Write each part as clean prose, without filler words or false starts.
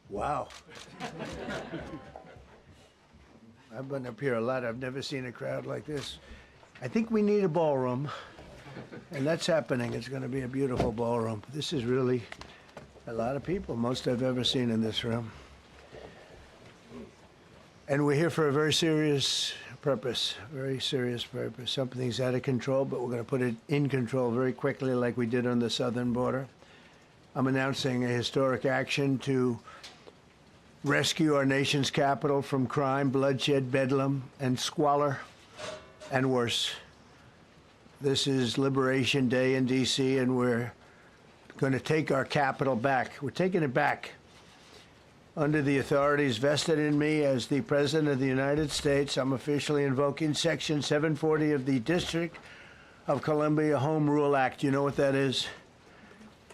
Wow. I've been up here a lot. I've never seen a crowd like this. I think we need a ballroom, and that's happening. It's going to be a beautiful ballroom. This is really a lot of people, most I've ever seen in this room. And we're here for a very serious purpose, very serious purpose. Something's out of control, but we're going to put it in control very quickly like we did on the southern border. I'm announcing a historic action to rescue our nation's capital from crime, bloodshed, bedlam, and squalor, and worse. This is Liberation Day in D.C., and we're going to take our capital back. We're taking it back. Under the authorities vested in me as the President of the United States, I'm officially invoking Section 740 of the District of Columbia Home Rule Act. You know what that is?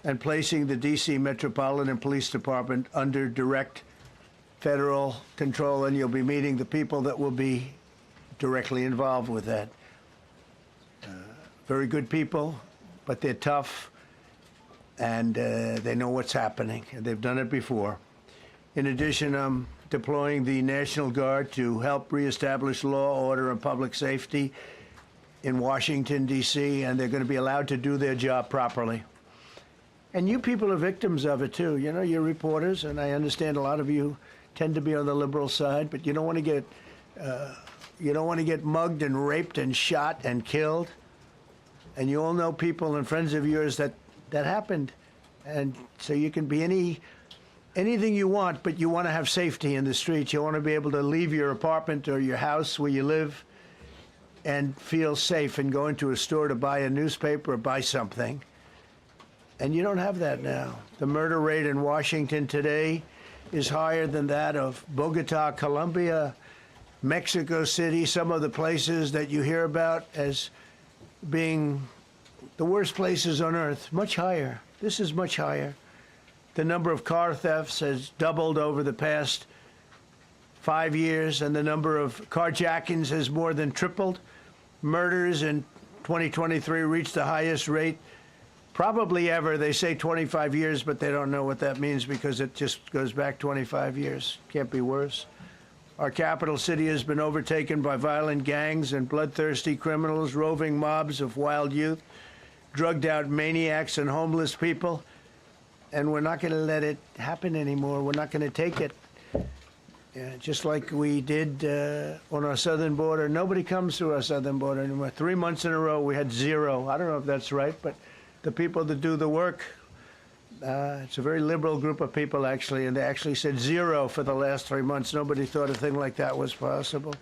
And placing the D.C. Metropolitan Police Department under direct federal control, and you'll be meeting the people that will be directly involved with that. Very good people, but they're tough, and they know what's happening, and they've done it before. In addition, I'm deploying the National Guard to help reestablish law, order, and public safety in Washington, D.C., and they're going to be allowed to do their job properly. And you people are victims of it, too. You know, you're reporters, and I understand a lot of you tend to be on the liberal side, but you don't want to get mugged and raped and shot and killed. And you all know people and friends of yours that happened. And so you can be anything you want, but you want to have safety in the streets. You want to be able to leave your apartment or your house where you live and feel safe and go into a store to buy a newspaper or buy something. And you don't have that now. The murder rate in Washington today is higher than that of Bogota, Colombia, Mexico City, some of the places that you hear about as being the worst places on earth, much higher. This is much higher. The number of car thefts has doubled over the past 5 years, and the number of carjackings has more than tripled. Murders in 2023 reached the highest rate probably ever. They say 25 years, but they don't know what that means because it just goes back 25 years. Can't be worse. Our capital city has been overtaken by violent gangs and bloodthirsty criminals, roving mobs of wild youth, drugged out maniacs and homeless people. And we're not going to let it happen anymore. We're not going to take it. Just like we did on our southern border. Nobody comes through our southern border anymore. 3 months in a row, we had zero. I don't know if that's right, but the people that do the work, it's a very liberal group of people, actually, and they actually said zero for the last 3 months. Nobody thought a thing like that was possible.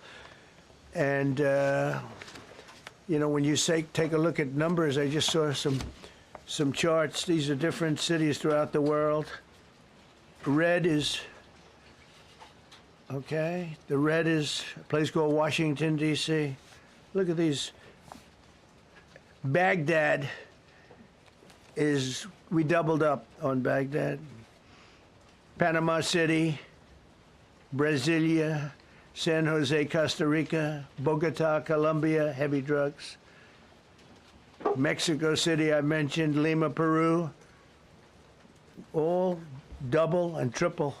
And, you know, when you take a look at numbers, I just saw some charts. These are different cities throughout the world. Red is, okay, the red is a place called Washington, D.C. Look at these. Baghdad we doubled up on Baghdad. Panama City, Brasilia, San Jose, Costa Rica, Bogota, Colombia, heavy drugs. Mexico City, I mentioned, Lima, Peru, all double and triple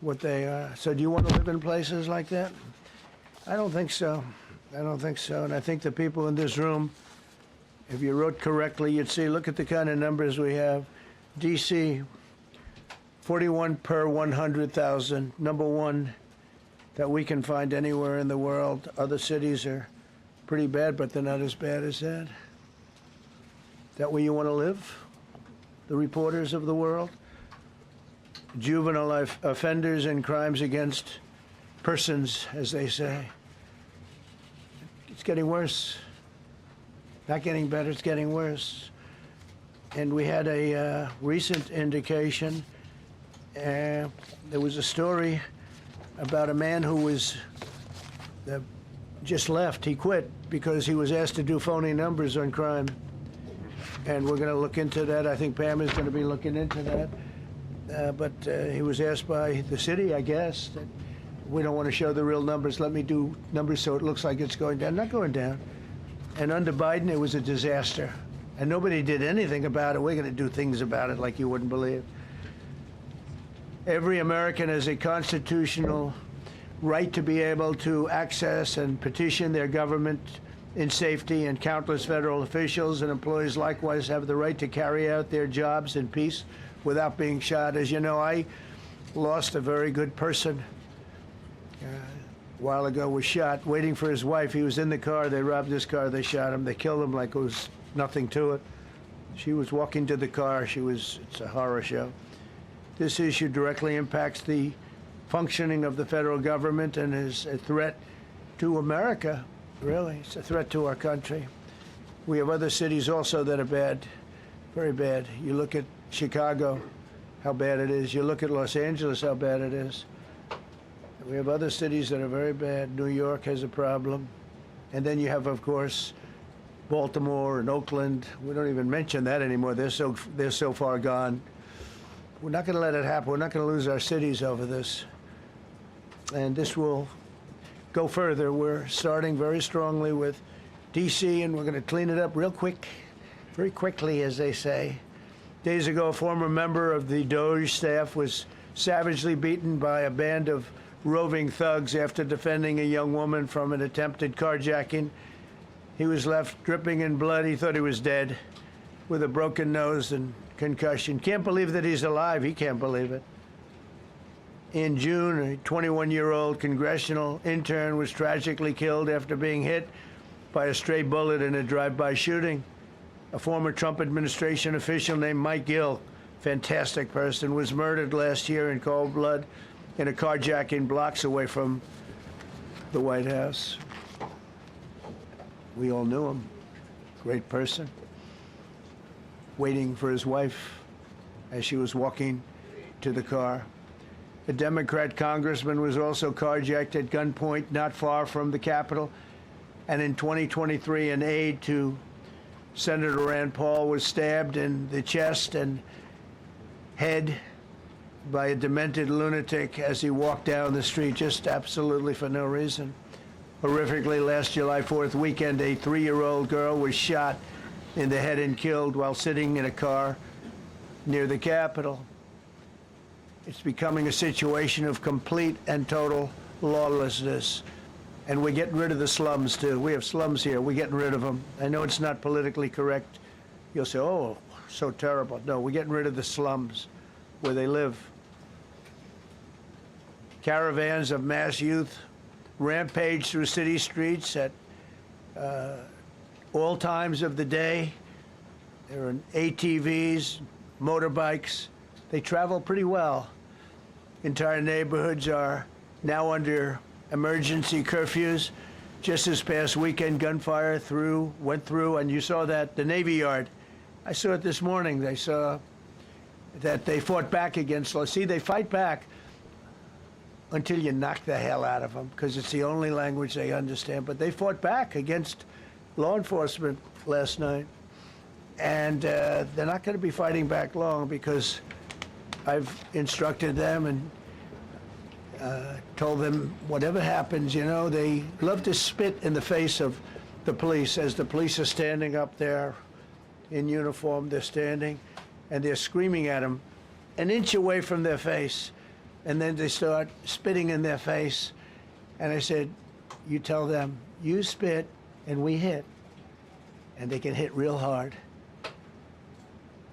what they are. So do you want to live in places like that? I don't think so. I don't think so. And I think the people in this room, if you wrote correctly, you'd see, look at the kind of numbers we have. D.C., 41 per 100,000, number one that we can find anywhere in the world. Other cities are pretty bad, but they're not as bad as that. Is that where you want to live? The reporters of the world? Juvenile offenders and crimes against persons, as they say. It's getting worse. Not getting better, it's getting worse. And we had a recent indication. There was a story about a man who was just left. He quit because he was asked to do phony numbers on crime. And we're going to look into that. I think Pam is going to be looking into that. But he was asked by the city, I guess, that we don't want to show the real numbers. Let me do numbers so it looks like it's going down. Not going down. And under Biden, it was a disaster. And nobody did anything about it. We're going to do things about it like you wouldn't believe. Every American has a constitutional right to be able to access and petition their government in safety, and countless federal officials and employees likewise have the right to carry out their jobs in peace without being shot. As you know, I lost a very good person a while ago, was shot waiting for his wife. He was in the car. They robbed his car. They shot him. They killed him like it was nothing to it. She was walking to the car. It's a horror show. This issue directly impacts the functioning of the federal government and is a threat to America, really. It's a threat to our country. We have other cities also that are bad, very bad. You look at Chicago, how bad it is. You look at Los Angeles, how bad it is. We have other cities that are very bad. New York has a problem. And then you have, of course, Baltimore and Oakland. We don't even mention that anymore. They're so far gone. We're not going to let it happen. We're not going to lose our cities over this. And this will go further. We're starting very strongly with D.C., and we're going to clean it up real quick, very quickly, as they say. Days ago, a former member of the DOJ staff was savagely beaten by a band of roving thugs after defending a young woman from an attempted carjacking. He was left dripping in blood. He thought he was dead, with a broken nose and concussion. Can't believe that he's alive. He can't believe it. In June, a 21-year-old congressional intern was tragically killed after being hit by a stray bullet in a drive-by shooting. A former Trump administration official named Mike Gill, fantastic person, was murdered last year in cold blood in a carjacking blocks away from the White House. We all knew him. Great person. Waiting for his wife as she was walking to the car. A Democrat congressman was also carjacked at gunpoint not far from the Capitol. And in 2023, an aide to Senator Rand Paul was stabbed in the chest and head by a demented lunatic as he walked down the street, just absolutely for no reason. Horrifically, last July 4th weekend, a 3-year-old girl was shot in the head and killed while sitting in a car near the Capitol. It's becoming a situation of complete and total lawlessness. And we're getting rid of the slums, too. We have slums here. We're getting rid of them. I know it's not politically correct. You'll say, oh, so terrible. No, we're getting rid of the slums where they live. Caravans of mass youth rampage through city streets at all times of the day. There are ATVs, motorbikes. They travel pretty well. Entire neighborhoods are now under emergency curfews. Just this past weekend, gunfire went through, and you saw that, the Navy Yard. I saw it this morning. They saw that they fought back against law. See, they fight back until you knock the hell out of them, because it's the only language they understand. But they fought back against law enforcement last night. And they're not going to be fighting back long, because I've instructed them and told them whatever happens, you know, they love to spit in the face of the police as the police are standing up there in uniform. They're standing and they're screaming at them an inch away from their face. And then they start spitting in their face. And I said, you tell them, you spit and we hit. And they can hit real hard.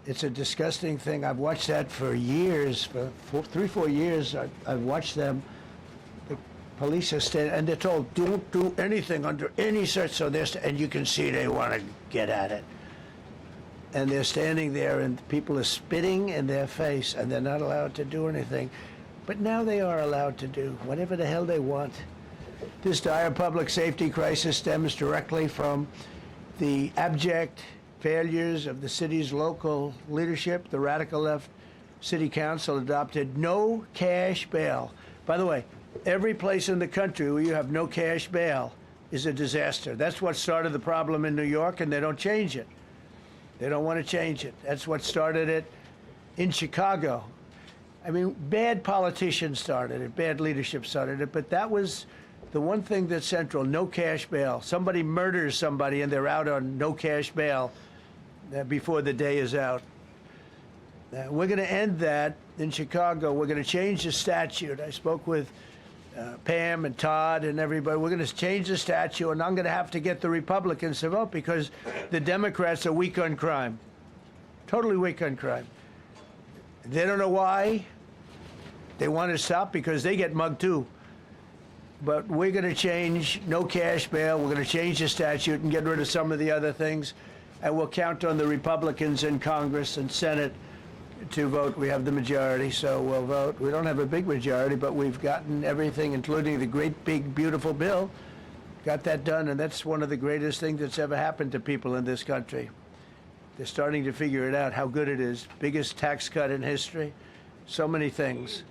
It's a disgusting thing. I've watched that for years, for 3-4 years. I've watched them. The police are standing, and they're told, don't do anything under any search. So and you can see they want to get at it. And they're standing there, and people are spitting in their face, and they're not allowed to do anything. But now they are allowed to do whatever the hell they want. This dire public safety crisis stems directly from the abject failures of the city's local leadership. The radical left city council adopted no cash bail. By the way, every place in the country where you have no cash bail is a disaster. That's what started the problem in New York, and they don't change it. They don't want to change it. That's what started it in Chicago. I mean, bad politicians started it, bad leadership started it, but that was the one thing that's central, no cash bail. Somebody murders somebody and they're out on no cash bail before the day is out. We're going to end that in Chicago. We're going to change the statute. I spoke with Pam and Todd and everybody. We're going to change the statute, and I'm going to have to get the Republicans to vote because the Democrats are weak on crime. Totally weak on crime. They don't know why. They want to stop because they get mugged too. But we're going to change no cash bail. We're going to change the statute and get rid of some of the other things. And we'll count on the Republicans in Congress and Senate to vote. We have the majority, so we'll vote. We don't have a big majority, but we've gotten everything, including the great, big, beautiful bill. Got that done, and that's one of the greatest things that's ever happened to people in this country. They're starting to figure it out, how good it is. Biggest tax cut in history. So many things.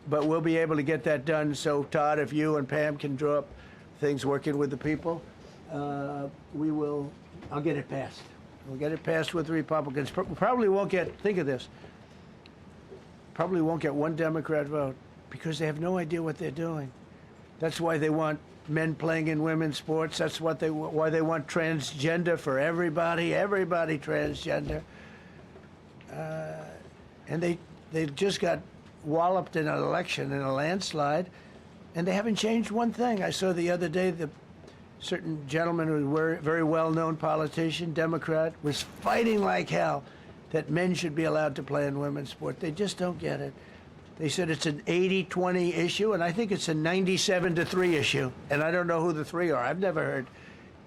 But we'll be able to get that done. So, Todd, if you and Pam can draw up things working with the people, we will. I'll get it passed. We'll get it passed with the Republicans. Probably won't get, think of this, probably won't get one Democrat vote because they have no idea what they're doing. That's why they want men playing in women's sports. That's why they want transgender for everybody transgender. And they just got walloped in an election, in a landslide, and they haven't changed one thing. I saw the other day the certain gentleman who was a very well-known politician, Democrat, was fighting like hell that men should be allowed to play in women's sport. They just don't get it. They said it's an 80-20 issue, and I think it's a 97-3 issue. And I don't know who the three are. I've never heard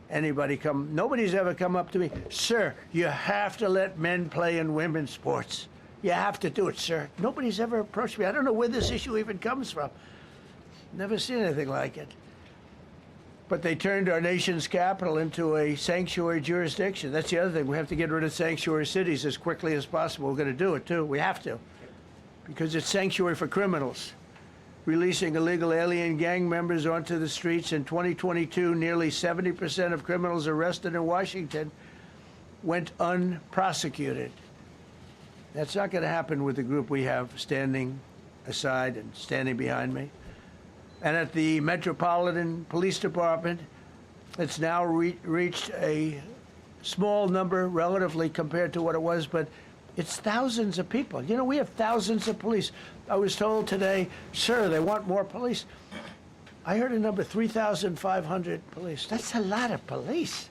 anybody nobody's ever come up to me, sir, you have to let men play in women's sports. You have to do it, sir. Nobody's ever approached me. I don't know where this issue even comes from. Never seen anything like it. But they turned our nation's capital into a sanctuary jurisdiction. That's the other thing. We have to get rid of sanctuary cities as quickly as possible. We're going to do it, too. We have to. Because it's sanctuary for criminals. Releasing illegal alien gang members onto the streets. In 2022, nearly 70% of criminals arrested in Washington went unprosecuted. That's not going to happen with the group we have standing aside and standing behind me. And at the Metropolitan Police Department, it's now reached a small number relatively compared to what it was, but it's thousands of people. You know, we have thousands of police. I was told today, sir, they want more police. I heard a number, 3,500 police. That's a lot of police.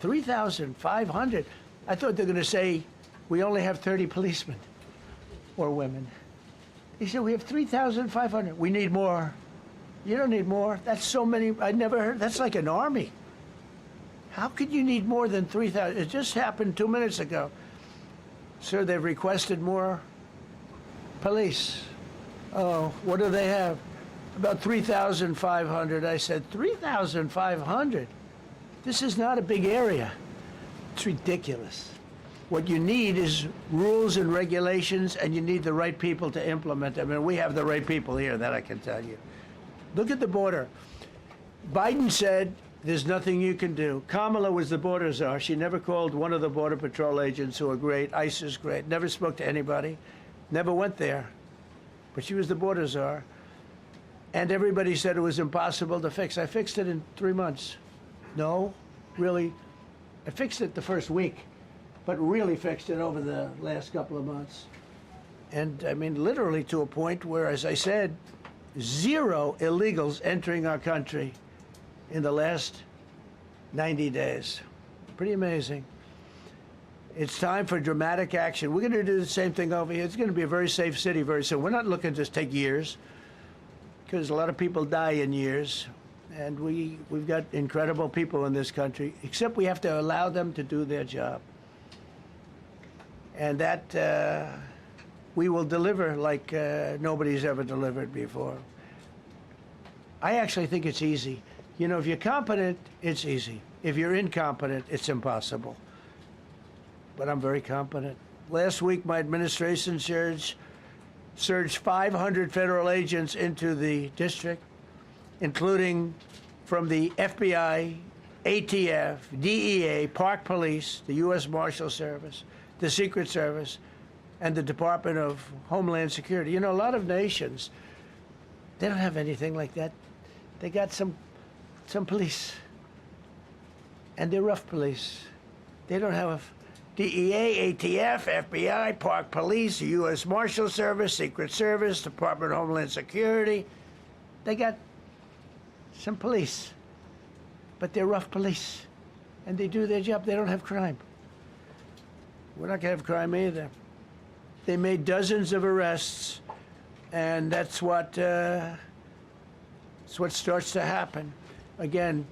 3,500. I thought they were going to say, we only have 30 policemen or women. He said, we have 3,500. We need more. You don't need more. That's so many. I never heard. That's like an army. How could you need more than 3,000? It just happened 2 minutes ago. Sir, they've requested more police. Oh, what do they have? About 3,500. I said, 3,500? This is not a big area. It's ridiculous. What you need is rules and regulations, and you need the right people to implement them. And we have the right people here, that I can tell you. Look at the border. Biden said there's nothing you can do. Kamala was the border czar. She never called one of the Border Patrol agents who are great. ICE is great. Never spoke to anybody. Never went there. But she was the border czar. And everybody said it was impossible to fix. I fixed it in 3 months. No, really. I fixed it the first week, but really fixed it over the last couple of months. And I mean, literally to a point where, as I said, 0 illegals entering our country in the last 90 days. Pretty amazing. It's time for dramatic action. We're going to do the same thing over here. It's going to be a very safe city very soon. We're not looking to just take years, because a lot of people die in years. And we've got incredible people in this country, except we have to allow them to do their job. And that we will deliver like nobody's ever delivered before. I actually think it's easy. You know, if you're competent, it's easy. If you're incompetent, it's impossible. But I'm very competent. Last week, my administration surged 500 federal agents into the district, including from the FBI, ATF, DEA, Park Police, the U.S. Marshal Service, the Secret Service, and the Department of Homeland Security. You know, a lot of nations, they don't have anything like that. They got some police, and they're rough police. They don't have DEA, ATF, FBI, Park Police, U.S. Marshal Service, Secret Service, Department of Homeland Security. They got some police, but they're rough police, and they do their job. They don't have crime. We're not going to have crime either. They made dozens of arrests, and that's what starts to happen. Again,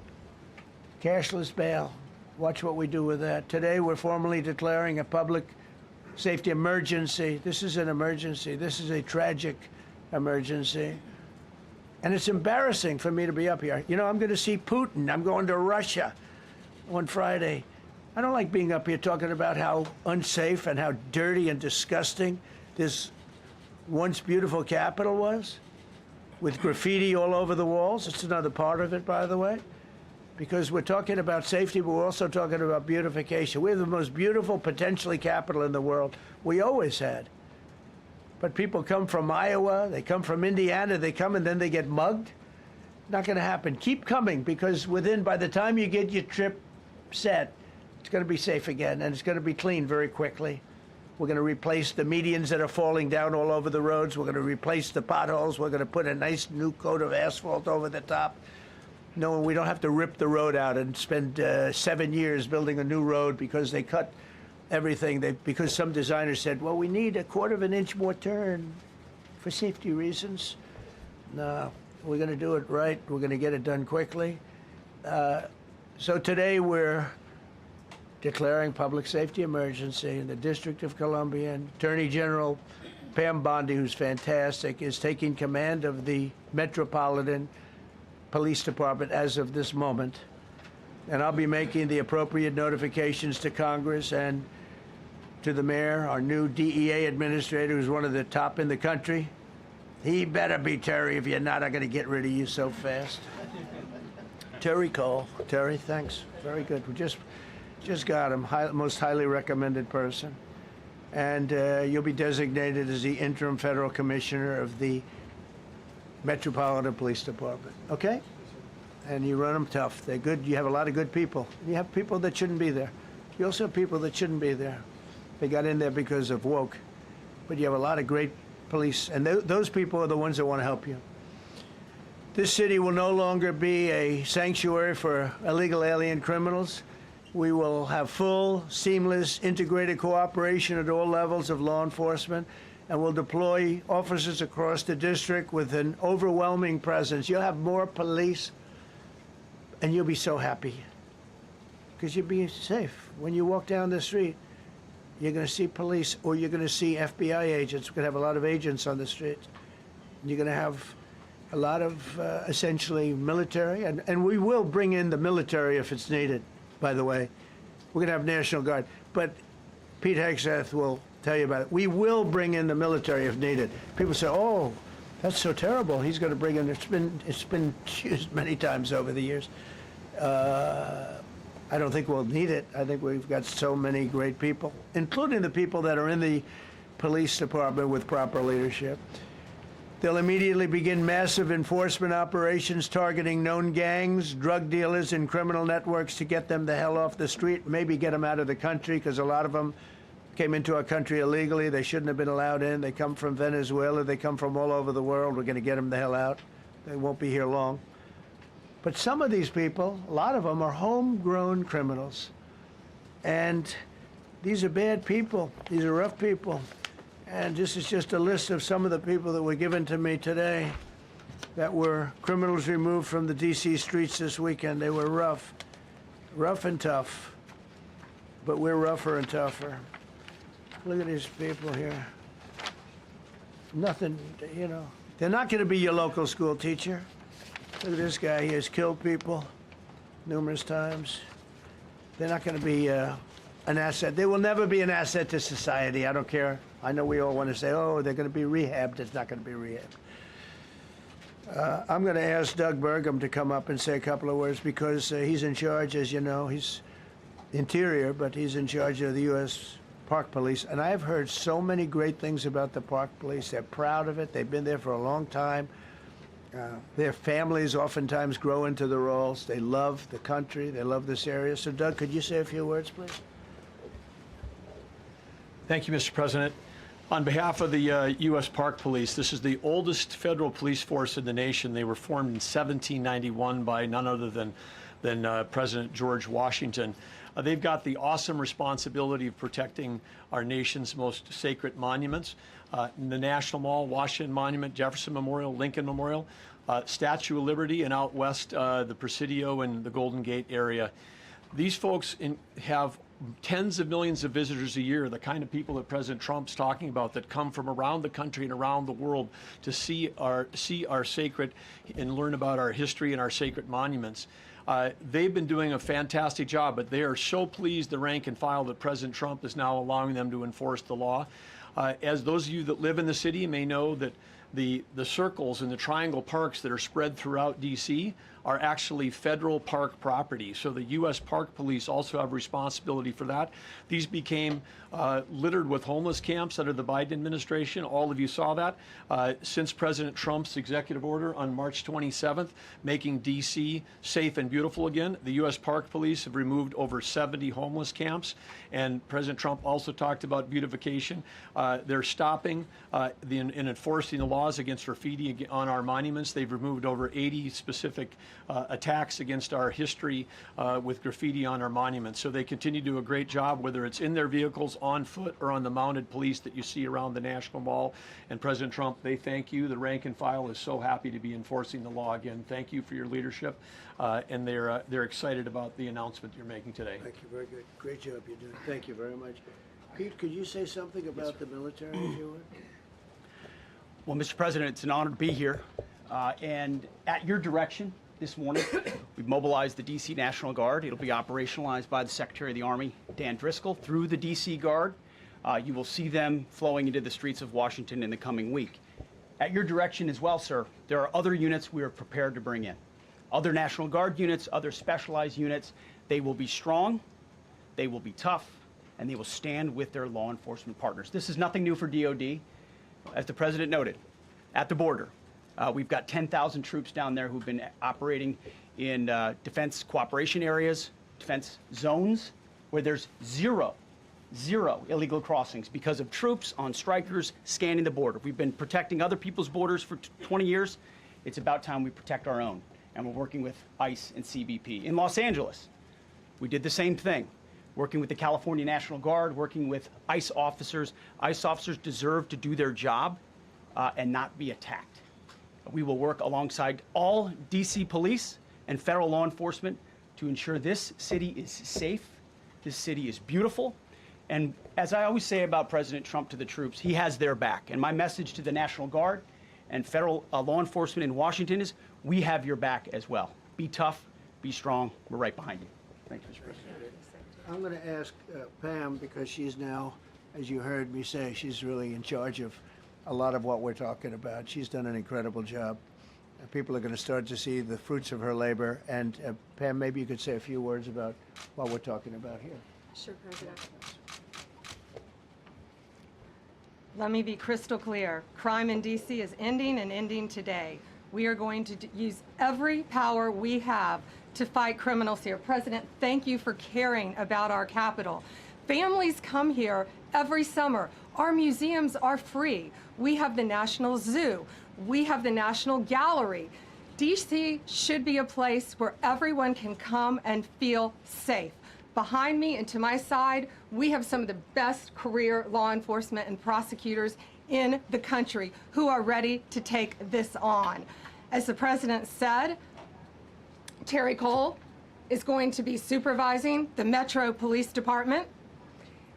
cashless bail. Watch what we do with that. Today, we're formally declaring a public safety emergency. This is an emergency. This is a tragic emergency. And it's embarrassing for me to be up here. You know, I'm going to see Putin. I'm going to Russia on Friday. I don't like being up here talking about how unsafe and how dirty and disgusting this once beautiful capital was, with graffiti all over the walls. It's another part of it, by the way, because we're talking about safety, but we're also talking about beautification. We have the most beautiful, potentially, capital in the world. We always had. But people come from Iowa, they come from Indiana, they come and then they get mugged. Not going to happen. Keep coming, because by the time you get your trip set, it's going to be safe again, and it's going to be clean very quickly. We're going to replace the medians that are falling down all over the roads. We're going to replace the potholes. We're going to put a nice new coat of asphalt over the top. No, we don't have to rip the road out and spend 7 years building a new road because they cut everything. Because some designers said, well, we need a 1/4 of an inch more turn for safety reasons. No, we're going to do it right. We're going to get it done quickly. So today we're declaring public safety emergency in the District of Columbia, and Attorney General Pam Bondi, who's fantastic, is taking command of the Metropolitan Police Department as of this moment. And I'll be making the appropriate notifications to Congress and to the mayor, our new DEA administrator, who's one of the top in the country. He better be Terry. If you're not, I'm going to get rid of you so fast. Terry Cole. Terry, thanks. Very good. We just got him, most highly recommended person. And you'll be designated as the interim federal commissioner of the Metropolitan Police Department, okay? And you run them tough. They're good. You have a lot of good people. You have people that shouldn't be there. You also have people that shouldn't be there. They got in there because of woke. But you have a lot of great police, and those people are the ones that want to help you. This city will no longer be a sanctuary for illegal alien criminals. We will have full, seamless, integrated cooperation at all levels of law enforcement, and we'll deploy officers across the district with an overwhelming presence. You'll have more police, and you'll be so happy because you'll be safe. When you walk down the street, you're going to see police, or you're going to see FBI agents. We're going to have a lot of agents on the streets. You're going to have a lot of essentially military, and we will bring in the military if it's needed. By the way, we're going to have National Guard, but Pete Hegseth will tell you about it. We will bring in the military if needed. People say, "Oh, that's so terrible. He's going to bring in." It's been used many times over the years. I don't think we'll need it. I think we've got so many great people, including the people that are in the police department with proper leadership. They'll immediately begin massive enforcement operations targeting known gangs, drug dealers, and criminal networks to get them the hell off the street, maybe get them out of the country, because a lot of them came into our country illegally. They shouldn't have been allowed in. They come from Venezuela. They come from all over the world. We're going to get them the hell out. They won't be here long. But some of these people, a lot of them, are homegrown criminals. And these are bad people. These are rough people. And this is just a list of some of the people that were given to me today that were criminals removed from the D.C. streets this weekend. They were rough and tough. But we're rougher and tougher. Look at these people here. Nothing, you know. They're not going to be your local school teacher. Look at this guy. He has killed people numerous times. They're not going to be an asset. They will never be an asset to society. I don't care. I know we all want to say, oh, they're going to be rehabbed. It's not going to be rehabbed. I'm going to ask Doug Burgum to come up and say a couple of words because he's in charge, as you know. He's Interior, but he's in charge of the U.S. Park Police. And I've heard so many great things about the Park Police. They're proud of it. They've been there for a long time. Their families oftentimes grow into the roles. They love the country. They love this area. So, Doug, could you say a few words, please? Thank you, Mr. President. On behalf of the U.S. Park Police, this is the oldest federal police force in the nation. They were formed in 1791 by none other than President George Washington. They've got the awesome responsibility of protecting our nation's most sacred monuments. The National Mall, Washington Monument, Jefferson Memorial, Lincoln Memorial, Statue of Liberty, and out west, the Presidio and the Golden Gate area. These folks have tens of millions of visitors a year, the kind of people that President Trump's talking about that come from around the country and around the world to see our sacred and learn about our history and our sacred monuments. They've been doing a fantastic job, but they are so pleased, the rank and file, that President Trump is now allowing them to enforce the law. As those of you that live in the city may know, that the circles and the triangle parks that are spread throughout D.C. are actually federal park property. So the U.S. Park Police also have responsibility for that. These became littered with homeless camps under the Biden administration. All of you saw that. Since President Trump's executive order on March 27th, making D.C. safe and beautiful again, the U.S. Park Police have removed over 70 homeless camps. And President Trump also talked about beautification. They're stopping and enforcing the laws against graffiti on our monuments. They've removed over 80 specific attacks against our history with graffiti on our monuments. So they continue to do a great job, whether it's in their vehicles, on foot, or on the mounted police that you see around the National Mall. And President Trump, they thank you. The rank and file is so happy to be enforcing the law again. Thank you for your leadership, and they're excited about the announcement you're making today. Thank you. Very good. Great job you're doing. Thank you very much. Pete, could you say something about the military, if you would? Well, Mr. President, it's an honor to be here. And at your direction this morning, we've mobilized the D.C. National Guard. It'll be operationalized by the Secretary of the Army, Dan Driscoll, through the D.C. Guard. You will see them flowing into the streets of Washington in the coming week. At your direction as well, sir, there are other units we are prepared to bring in. Other National Guard units, other specialized units. They will be strong, they will be tough, and they will stand with their law enforcement partners. This is nothing new for DOD. As the President noted, at the border, we've got 10,000 troops down there who've been operating in defense cooperation areas, defense zones, where there's zero illegal crossings because of troops on strikers scanning the border. We've been protecting other people's borders for 20 years. It's about time we protect our own, and we're working with ICE and CBP. In Los Angeles, we did the same thing, working with the California National Guard, working with ICE officers. ICE officers deserve to do their job and not be attacked. We will work alongside all D.C. police and federal law enforcement to ensure this city is safe, this city is beautiful, and as I always say about President Trump to the troops, he has their back. And my message to the National Guard and federal law enforcement in Washington is, we have your back as well. Be tough, be strong, we're right behind you. Thank you, Mr. President. I'm going to ask Pam, because she's now, as you heard me say, she's really in charge of a lot of what we're talking about. She's done an incredible job. People are going to start to see the fruits of her labor. And Pam, maybe you could say a few words about what we're talking about here. Sure, President. Let me be crystal clear. Crime in D.C. is ending, and ending today. We are going to use every power we have to fight criminals here. President, thank you for caring about our capital. Families come here every summer. Our museums are free. We have the National Zoo. We have the National Gallery. D.C. should be a place where everyone can come and feel safe. Behind me and to my side, we have some of the best career law enforcement and prosecutors in the country who are ready to take this on. As the President said, Terry Cole is going to be supervising the Metro Police Department.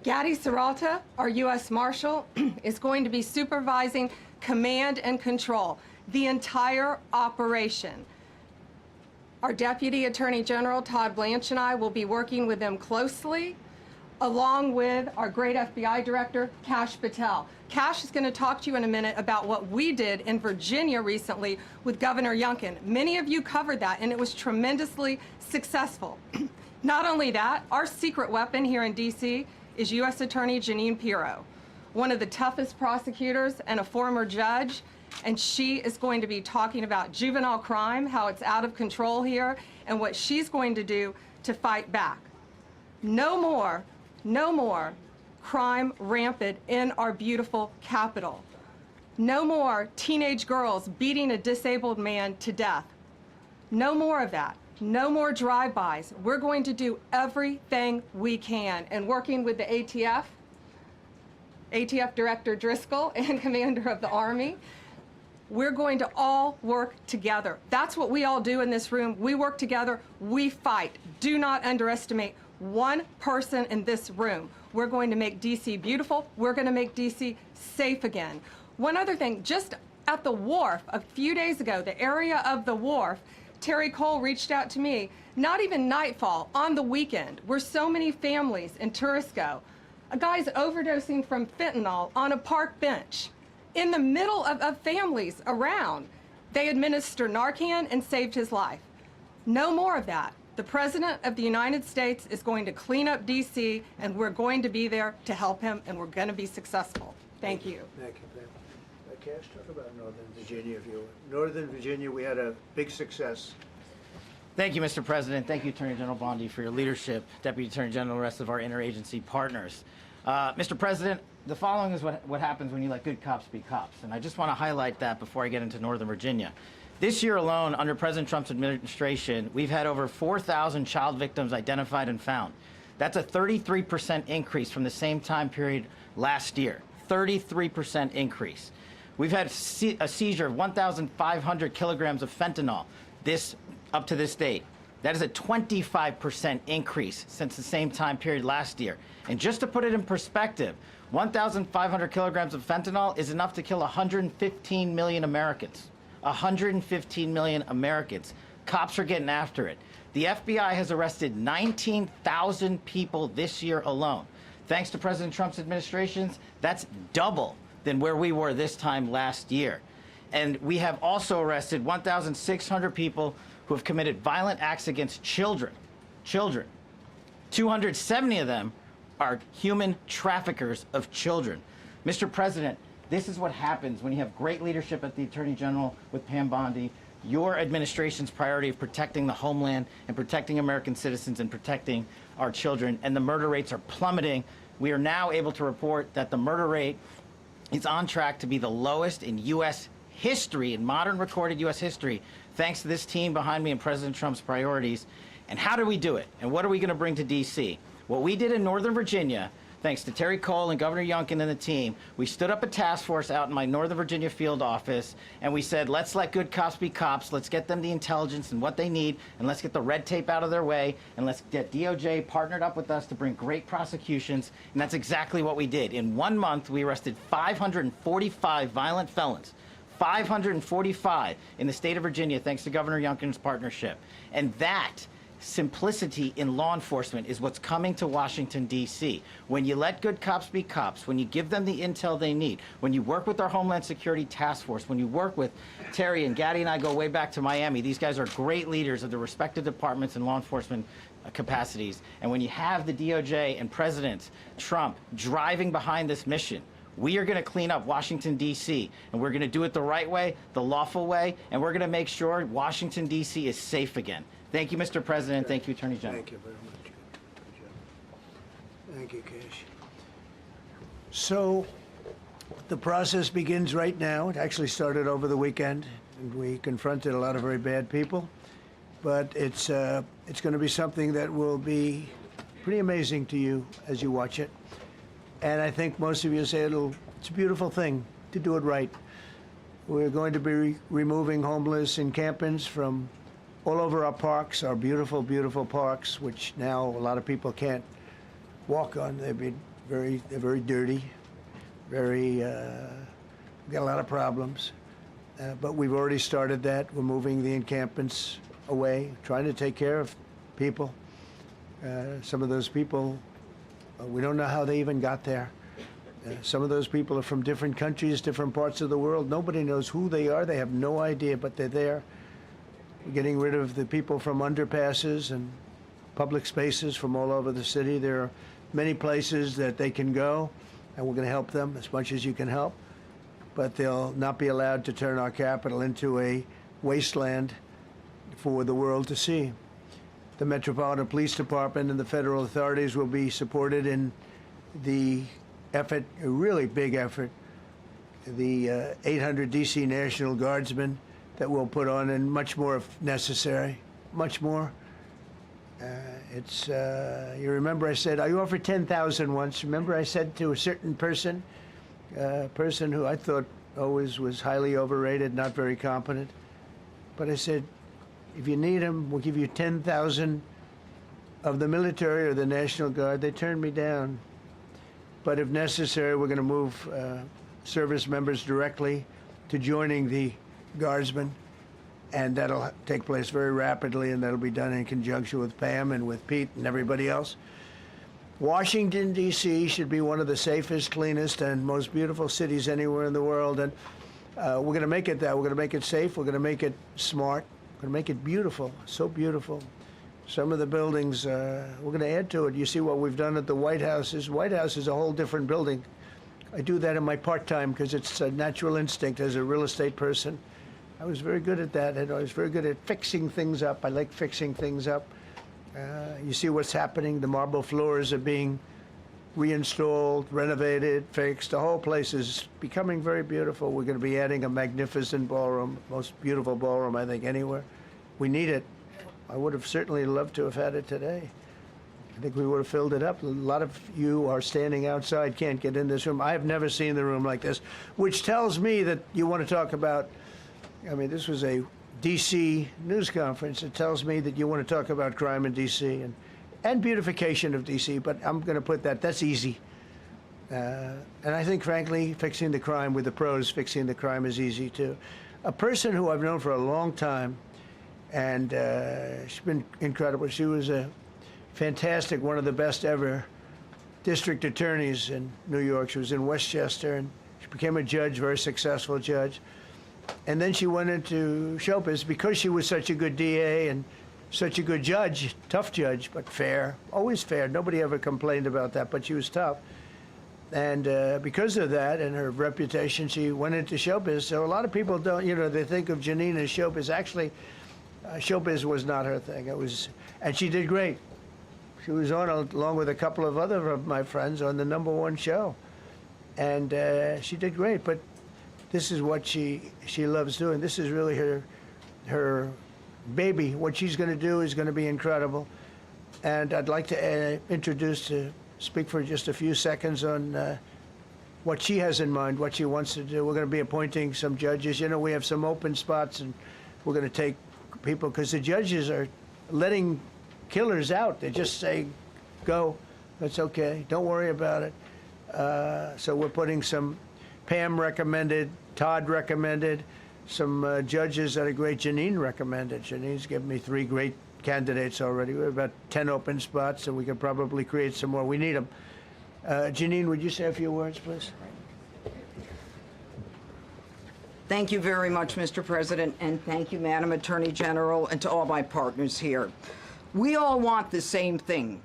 Gadi Serralta, our U.S. Marshal, is going to be supervising command and control, the entire operation. Our Deputy Attorney General, Todd Blanche, and I will be working with them closely, along with our great FBI Director, Kash Patel. Kash is going to talk to you in a minute about what we did in Virginia recently with Governor Youngkin. Many of you covered that, and it was tremendously successful. Not only that, our secret weapon here in D.C. is U.S. Attorney Jeanine Pirro, one of the toughest prosecutors and a former judge, and she is going to be talking about juvenile crime, how it's out of control here, and what she's going to do to fight back. No more crime rampant in our beautiful capital. No more teenage girls beating a disabled man to death. No more of that. No more drive-bys. We're going to do everything we can. And working with the ATF Director Driscoll and Commander of the Army, we're going to all work together. That's what we all do in this room. We work together, we fight. Do not underestimate one person in this room. We're going to make DC beautiful. We're going to make DC safe again. One other thing, just at the wharf a few days ago, the area of the wharf, Terry Cole reached out to me, not even nightfall, on the weekend, where so many families in tourists go. A guy's overdosing from fentanyl on a park bench. In the middle of families around, they administer Narcan and saved his life. No more of that. The President of the United States is going to clean up DC, and we're going to be there to help him, and we're going to be successful. Thank you. Thank you, Pam. Cash, talk about Northern Virginia. If you Northern Virginia, we had a big success. Thank you, Mr. President. Thank you, Attorney General Bondi, for your leadership, Deputy Attorney General, and the rest of our interagency partners. Mr. President, the following is what happens when you let good cops be cops, and I just want to highlight that before I get into Northern Virginia. This year alone, under President Trump's administration, we've had over 4,000 child victims identified and found. That's a 33% increase from the same time period last year. 33% increase. We've had a seizure of 1,500 kilograms of fentanyl up to this date. That is a 25% increase since the same time period last year. And just to put it in perspective, 1,500 kilograms of fentanyl is enough to kill 115 million Americans. 115 million Americans. Cops are getting after it. The FBI has arrested 19,000 people this year alone. Thanks to President Trump's administrations, that's double than where we were this time last year. And we have also arrested 1,600 people who have committed violent acts against children. 270 of them are human traffickers of children. Mr. President, this is what happens when you have great leadership at the Attorney General with Pam Bondi, your administration's priority of protecting the homeland and protecting American citizens and protecting our children, and the murder rates are plummeting. We are now able to report that the murder rate is on track to be the lowest in U.S. history, in modern recorded U.S. history, thanks to this team behind me and President Trump's priorities. And how do we do it? And what are we going to bring to D.C.? What we did in Northern Virginia, thanks to Terry Cole and Governor Youngkin and the team, we stood up a task force out in my Northern Virginia field office, and we said, let's let good cops be cops, let's get them the intelligence and what they need, and let's get the red tape out of their way, and let's get DOJ partnered up with us to bring great prosecutions, and that's exactly what we did. In 1 month, we arrested 545 violent felons. 545 in the state of Virginia, thanks to Governor Youngkin's partnership. And that simplicity in law enforcement is what's coming to Washington, D.C. When you let good cops be cops, when you give them the intel they need, when you work with our Homeland Security Task Force, when you work with Terry and Gaddy and I go way back to Miami, these guys are great leaders of the respective departments and law enforcement capacities. And when you have the DOJ and President Trump driving behind this mission, we are going to clean up Washington, D.C., and we're going to do it the right way, the lawful way, and we're going to make sure Washington, D.C. is safe again. Thank you, Mr. President. Thank you, Attorney General. Thank you very much. Good job. Thank you, Cash. So the process begins right now. It actually started over the weekend, and we confronted a lot of very bad people. But it's going to be something that will be pretty amazing to you as you watch it. And I think most of you say it's a beautiful thing to do it right. We're going to be removing homeless encampments from all over our parks, our beautiful, beautiful parks, which now a lot of people can't walk on. They're very dirty, we've got a lot of problems. But we've already started that. We're moving the encampments away, trying to take care of people. Some of those people, we don't know how they even got there. Some of those people are from different countries, different parts of the world. Nobody knows who they are. They have no idea, but they're there. We're getting rid of the people from underpasses and public spaces from all over the city. There are many places that they can go, and we're going to help them as much as you can help. But they'll not be allowed to turn our capital into a wasteland for the world to see. The Metropolitan Police Department and the federal authorities will be supported in the effort, a really big effort, the 800 D.C. National Guardsmen that we'll put on, and much more if necessary, much more. You remember I said, I offered 10,000 once. Remember I said to a certain person, a person who I thought always was highly overrated, not very competent, but I said, if you need them, we'll give you 10,000 of the military or the National Guard. They turned me down. But if necessary, we're going to move service members directly to joining the Guardsmen, and that'll take place very rapidly, and that'll be done in conjunction with Pam and with Pete and everybody else. Washington, D.C. should be one of the safest, cleanest, and most beautiful cities anywhere in the world, and we're going to make it that. We're going to make it safe. We're going to make it smart. We're going to make it beautiful, so beautiful. Some of the buildings, we're going to add to it. You see what we've done at the White House. White House is a whole different building. I do that in my part-time because it's a natural instinct as a real estate person. I was very good at that, and I was very good at fixing things up. I like fixing things up. You see what's happening. The marble floors are being reinstalled, renovated, fixed. The whole place is becoming very beautiful. We're going to be adding a magnificent ballroom, most beautiful ballroom, I think, anywhere. We need it. I would have certainly loved to have had it today. I think we would have filled it up. A lot of you are standing outside, can't get in this room. I have never seen the room like this, which tells me that you want to talk about, I mean, this was a D.C. news conference. It tells me that you want to talk about crime in D.C. and beautification of D.C., but I'm going to put that's easy. And I think, frankly, fixing the crime with the pros, fixing the crime is easy, too. A person who I've known for a long time, and she's been incredible. She was a fantastic, one of the best ever district attorneys in New York. She was in Westchester, and she became a judge, very successful judge. And then she went into showbiz because she was such a good DA and such a good judge, tough judge, but fair, always fair. Nobody ever complained about that, but she was tough. And because of that and her reputation, she went into showbiz. So a lot of people don't, they think of Janine as showbiz. Actually, showbiz was not her thing. And she did great. She was on, along with a couple of other of my friends, on the #1 show. And she did great, but this is what she loves doing. This is really her baby. What she's going to do is going to be incredible. And I'd like to speak for just a few seconds on what she has in mind, what she wants to do. We're going to be appointing some judges. We have some open spots, and we're going to take people, because the judges are letting killers out. They just say, go, that's okay, don't worry about it. So we're putting some, Pam recommended, Todd recommended, some judges that are great. Janine recommended. Janine's given me 3 great candidates already. We have about 10 open spots, and we could probably create some more. We need them. Janine, would you say a few words, please? Thank you very much, Mr. President, and thank you, Madam Attorney General, and to all my partners here. We all want the same thing.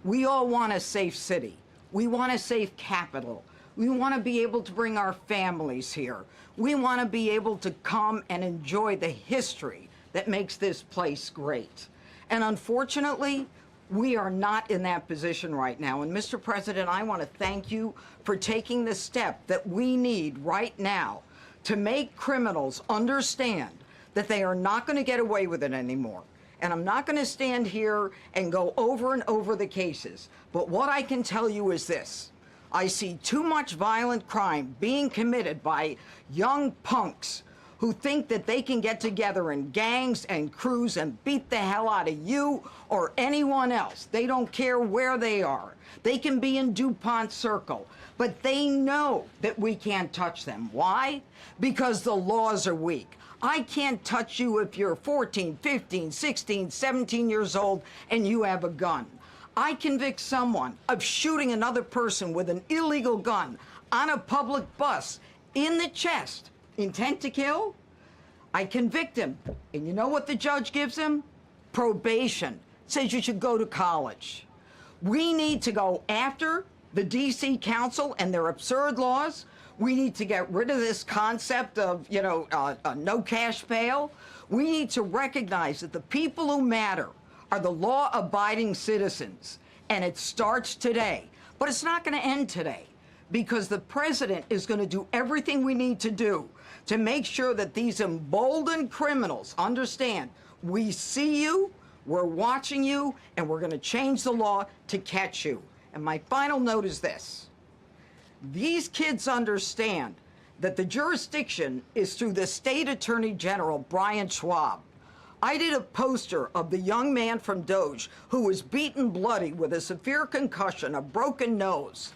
We all want a safe city. We want a safe capital. We want to be able to bring our families here. We want to be able to come and enjoy the history that makes this place great. And unfortunately, we are not in that position right now. And Mr. President, I want to thank you for taking the step that we need right now to make criminals understand that they are not going to get away with it anymore. And I'm not going to stand here and go over and over the cases. But what I can tell you is this. I see too much violent crime being committed by young punks who think that they can get together in gangs and crews and beat the hell out of you or anyone else. They don't care where they are. They can be in DuPont Circle, but they know that we can't touch them. Why? Because the laws are weak. I can't touch you if you're 14, 15, 16, 17 years old and you have a gun. I convict someone of shooting another person with an illegal gun on a public bus in the chest, intent to kill. I convict him. And you know what the judge gives him? Probation. Says you should go to college. We need to go after the D.C. Council and their absurd laws. We need to get rid of this concept of, no cash bail. We need to recognize that the people who matter are the law-abiding citizens, and it starts today But it's not going to end today, because the president is going to do everything we need to do to make sure that these emboldened criminals understand we see you, we're watching you, and we're going to change the law to catch you. And my final note is this. These kids understand that the jurisdiction is through the state attorney general, Brian Schwab. I did a poster of the young man from Doge who was beaten bloody with a severe concussion, a broken nose.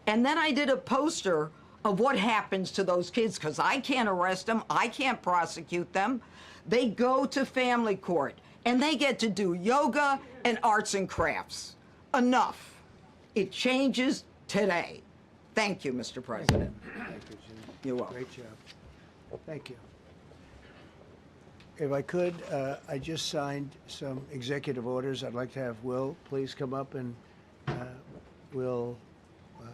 And then I did a poster of what happens to those kids, because I can't arrest them, I can't prosecute them. They go to family court, and they get to do yoga and arts and crafts. Enough. It changes today. Thank you, Mr. President. Thank you, Jim. You're welcome. Great job. Thank you. If I could, I just signed some executive orders. I'd like to have Will please come up, and we'll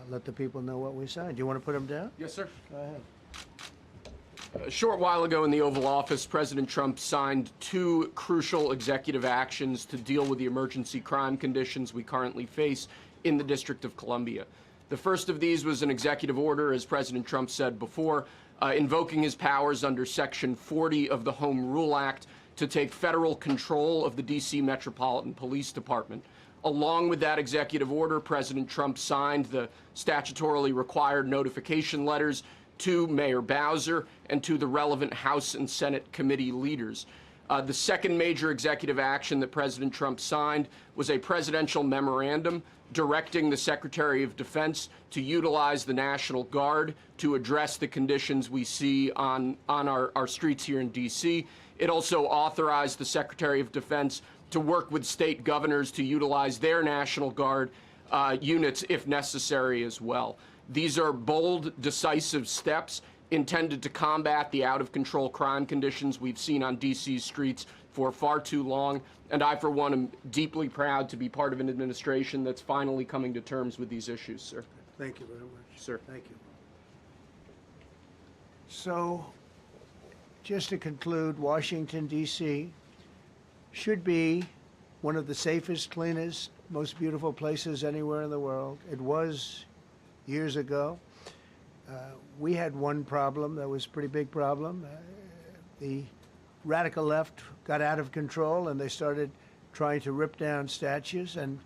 let the people know what we signed. Do you want to put them down? Yes, sir. Go ahead. A short while ago in the Oval Office, President Trump signed 2 crucial executive actions to deal with the emergency crime conditions we currently face in the District of Columbia. The first of these was an executive order, as President Trump said before, invoking his powers under Section 40 of the Home Rule Act to take federal control of the D.C. Metropolitan Police Department. Along with that executive order, President Trump signed the statutorily required notification letters to Mayor Bowser and to the relevant House and Senate committee leaders. The second major executive action that President Trump signed was a presidential memorandum directing the Secretary of Defense to utilize the National Guard to address the conditions we see on our streets here in D.C. It also authorized the Secretary of Defense to work with state governors to utilize their National Guard units if necessary as well. These are bold, decisive steps intended to combat the out-of-control crime conditions we've seen on D.C.'s streets for far too long, and I, for one, am deeply proud to be part of an administration that's finally coming to terms with these issues, sir. Thank you very much. Sir. Thank you. So, just to conclude, Washington, D.C. should be one of the safest, cleanest, most beautiful places anywhere in the world. It was years ago. We had one problem that was a pretty big problem. The radical left got out of control, and they started trying to rip down statues. And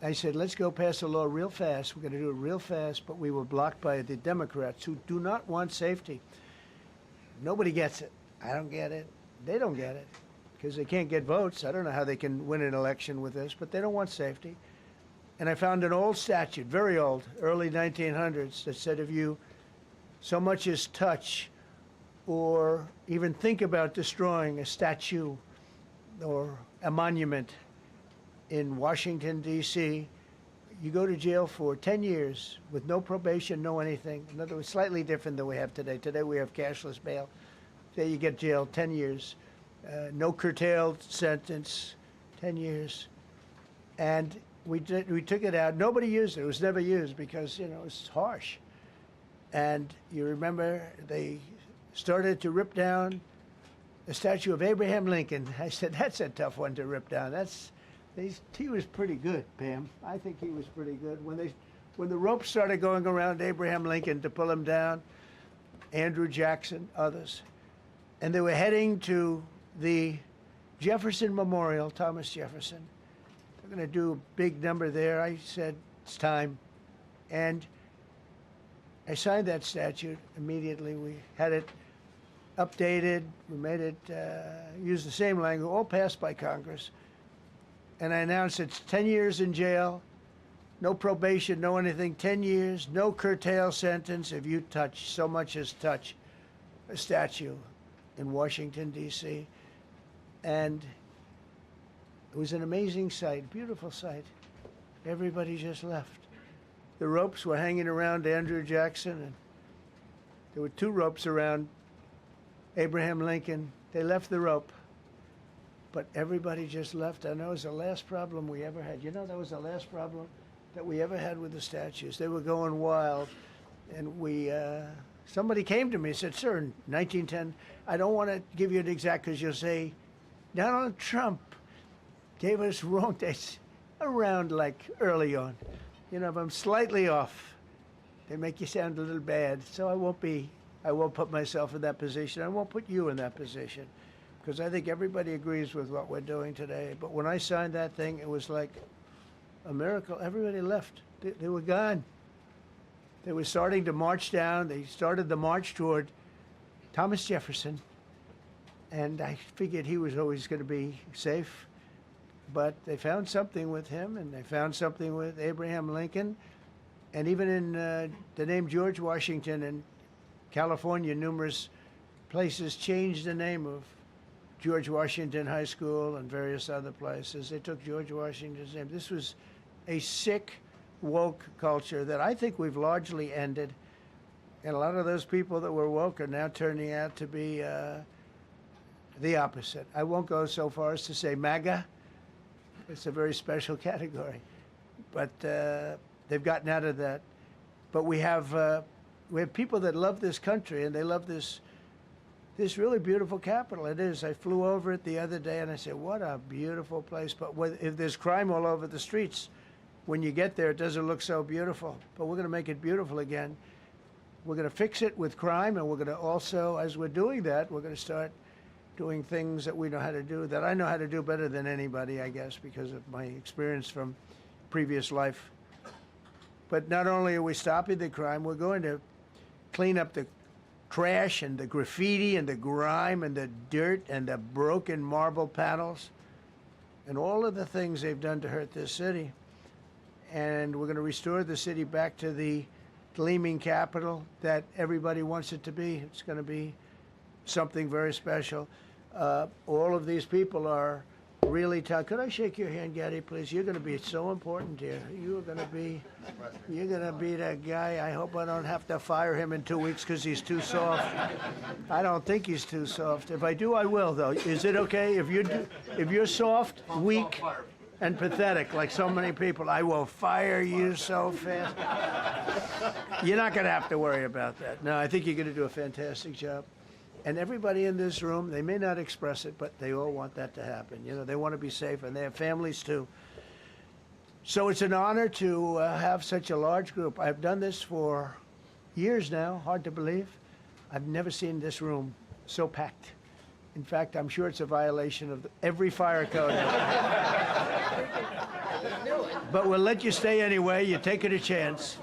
I said, let's go pass a law real fast. We're going to do it real fast, but we were blocked by the Democrats, who do not want safety. Nobody gets it. I don't get it. They don't get it, because they can't get votes. I don't know how they can win an election with this, but they don't want safety. And I found an old statute, very old, early 1900s, that said if you so much as touch or even think about destroying a statue or a monument in Washington, D.C., you go to jail for 10 years with no probation, no anything. In other words, slightly different than we have today. Today we have cashless bail. There you get jailed 10 years. No curtailed sentence, 10 years. And we took it out. Nobody used it. It was never used because, you know, it's harsh. And you remember they started to rip down the statue of Abraham Lincoln. I said, that's a tough one to rip down. He was pretty good, Pam. I think he was pretty good. When the ropes started going around Abraham Lincoln to pull him down, Andrew Jackson, others, and they were heading to the Jefferson Memorial, Thomas Jefferson. They're going to do a big number there. I said, it's time. And I signed that statute immediately. We had it updated. We made it use the same language, all passed by Congress. And I announced it's 10 years in jail, no probation, no anything, 10 years, no curtail sentence if you touch, so much as touch a statue in Washington, D.C. And it was an amazing sight, beautiful sight. Everybody just left. The ropes were hanging around Andrew Jackson, and there were 2 ropes around Abraham Lincoln. They left the rope, but everybody just left. And that was the last problem we ever had. You know, that was the last problem that we ever had with the statues. They were going wild, and somebody came to me and said, sir, in 1910, I don't want to give you an exact, because you'll say, Donald Trump gave us wrong dates around like early on. You know, if I'm slightly off, they make you sound a little bad. So I won't put myself in that position. I won't put you in that position, because I think everybody agrees with what we're doing today. But when I signed that thing, it was like a miracle. Everybody left. They were gone. They were starting to march down. They started the march toward Thomas Jefferson, and I figured he was always going to be safe. But they found something with him, and they found something with Abraham Lincoln, and even in the name George Washington in California, numerous places changed the name of George Washington High School and various other places. They took George Washington's name. This was a sick, woke culture that I think we've largely ended. And a lot of those people that were woke are now turning out to be the opposite. I won't go so far as to say MAGA. It's a very special category. But they've gotten out of that. But we have people that love this country, and they love this really beautiful capital. It is. I flew over it the other day, and I said, what a beautiful place. But if there's crime all over the streets, when you get there, it doesn't look so beautiful. But we're going to make it beautiful again. We're going to fix it with crime, and we're going to also, as we're doing that, we're going to start doing things that we know how to do, that I know how to do better than anybody, I guess, because of my experience from previous life. But not only are we stopping the crime, we're going to clean up the trash and the graffiti and the grime and the dirt and the broken marble panels and all of the things they've done to hurt this city. And we're going to restore the city back to the gleaming capital that everybody wants it to be. It's going to be something very special. All of these people are really tough. Could I shake your hand, Gaddy, please? You're going to be so important here. You're going to be that guy. I hope I don't have to fire him in 2 weeks because he's too soft. I don't think he's too soft. If I do, I will, though. Is it okay if you're soft, weak, and pathetic, like so many people? I will fire you so fast. You're not going to have to worry about that. No, I think you're going to do a fantastic job. And everybody in this room, they may not express it, but they all want that to happen. You know, they want to be safe, and they have families too. So it's an honor to have such a large group. I've done this for years now, hard to believe. I've never seen this room so packed. In fact, I'm sure it's a violation of every fire code. But we'll let you stay anyway. You're taking a chance.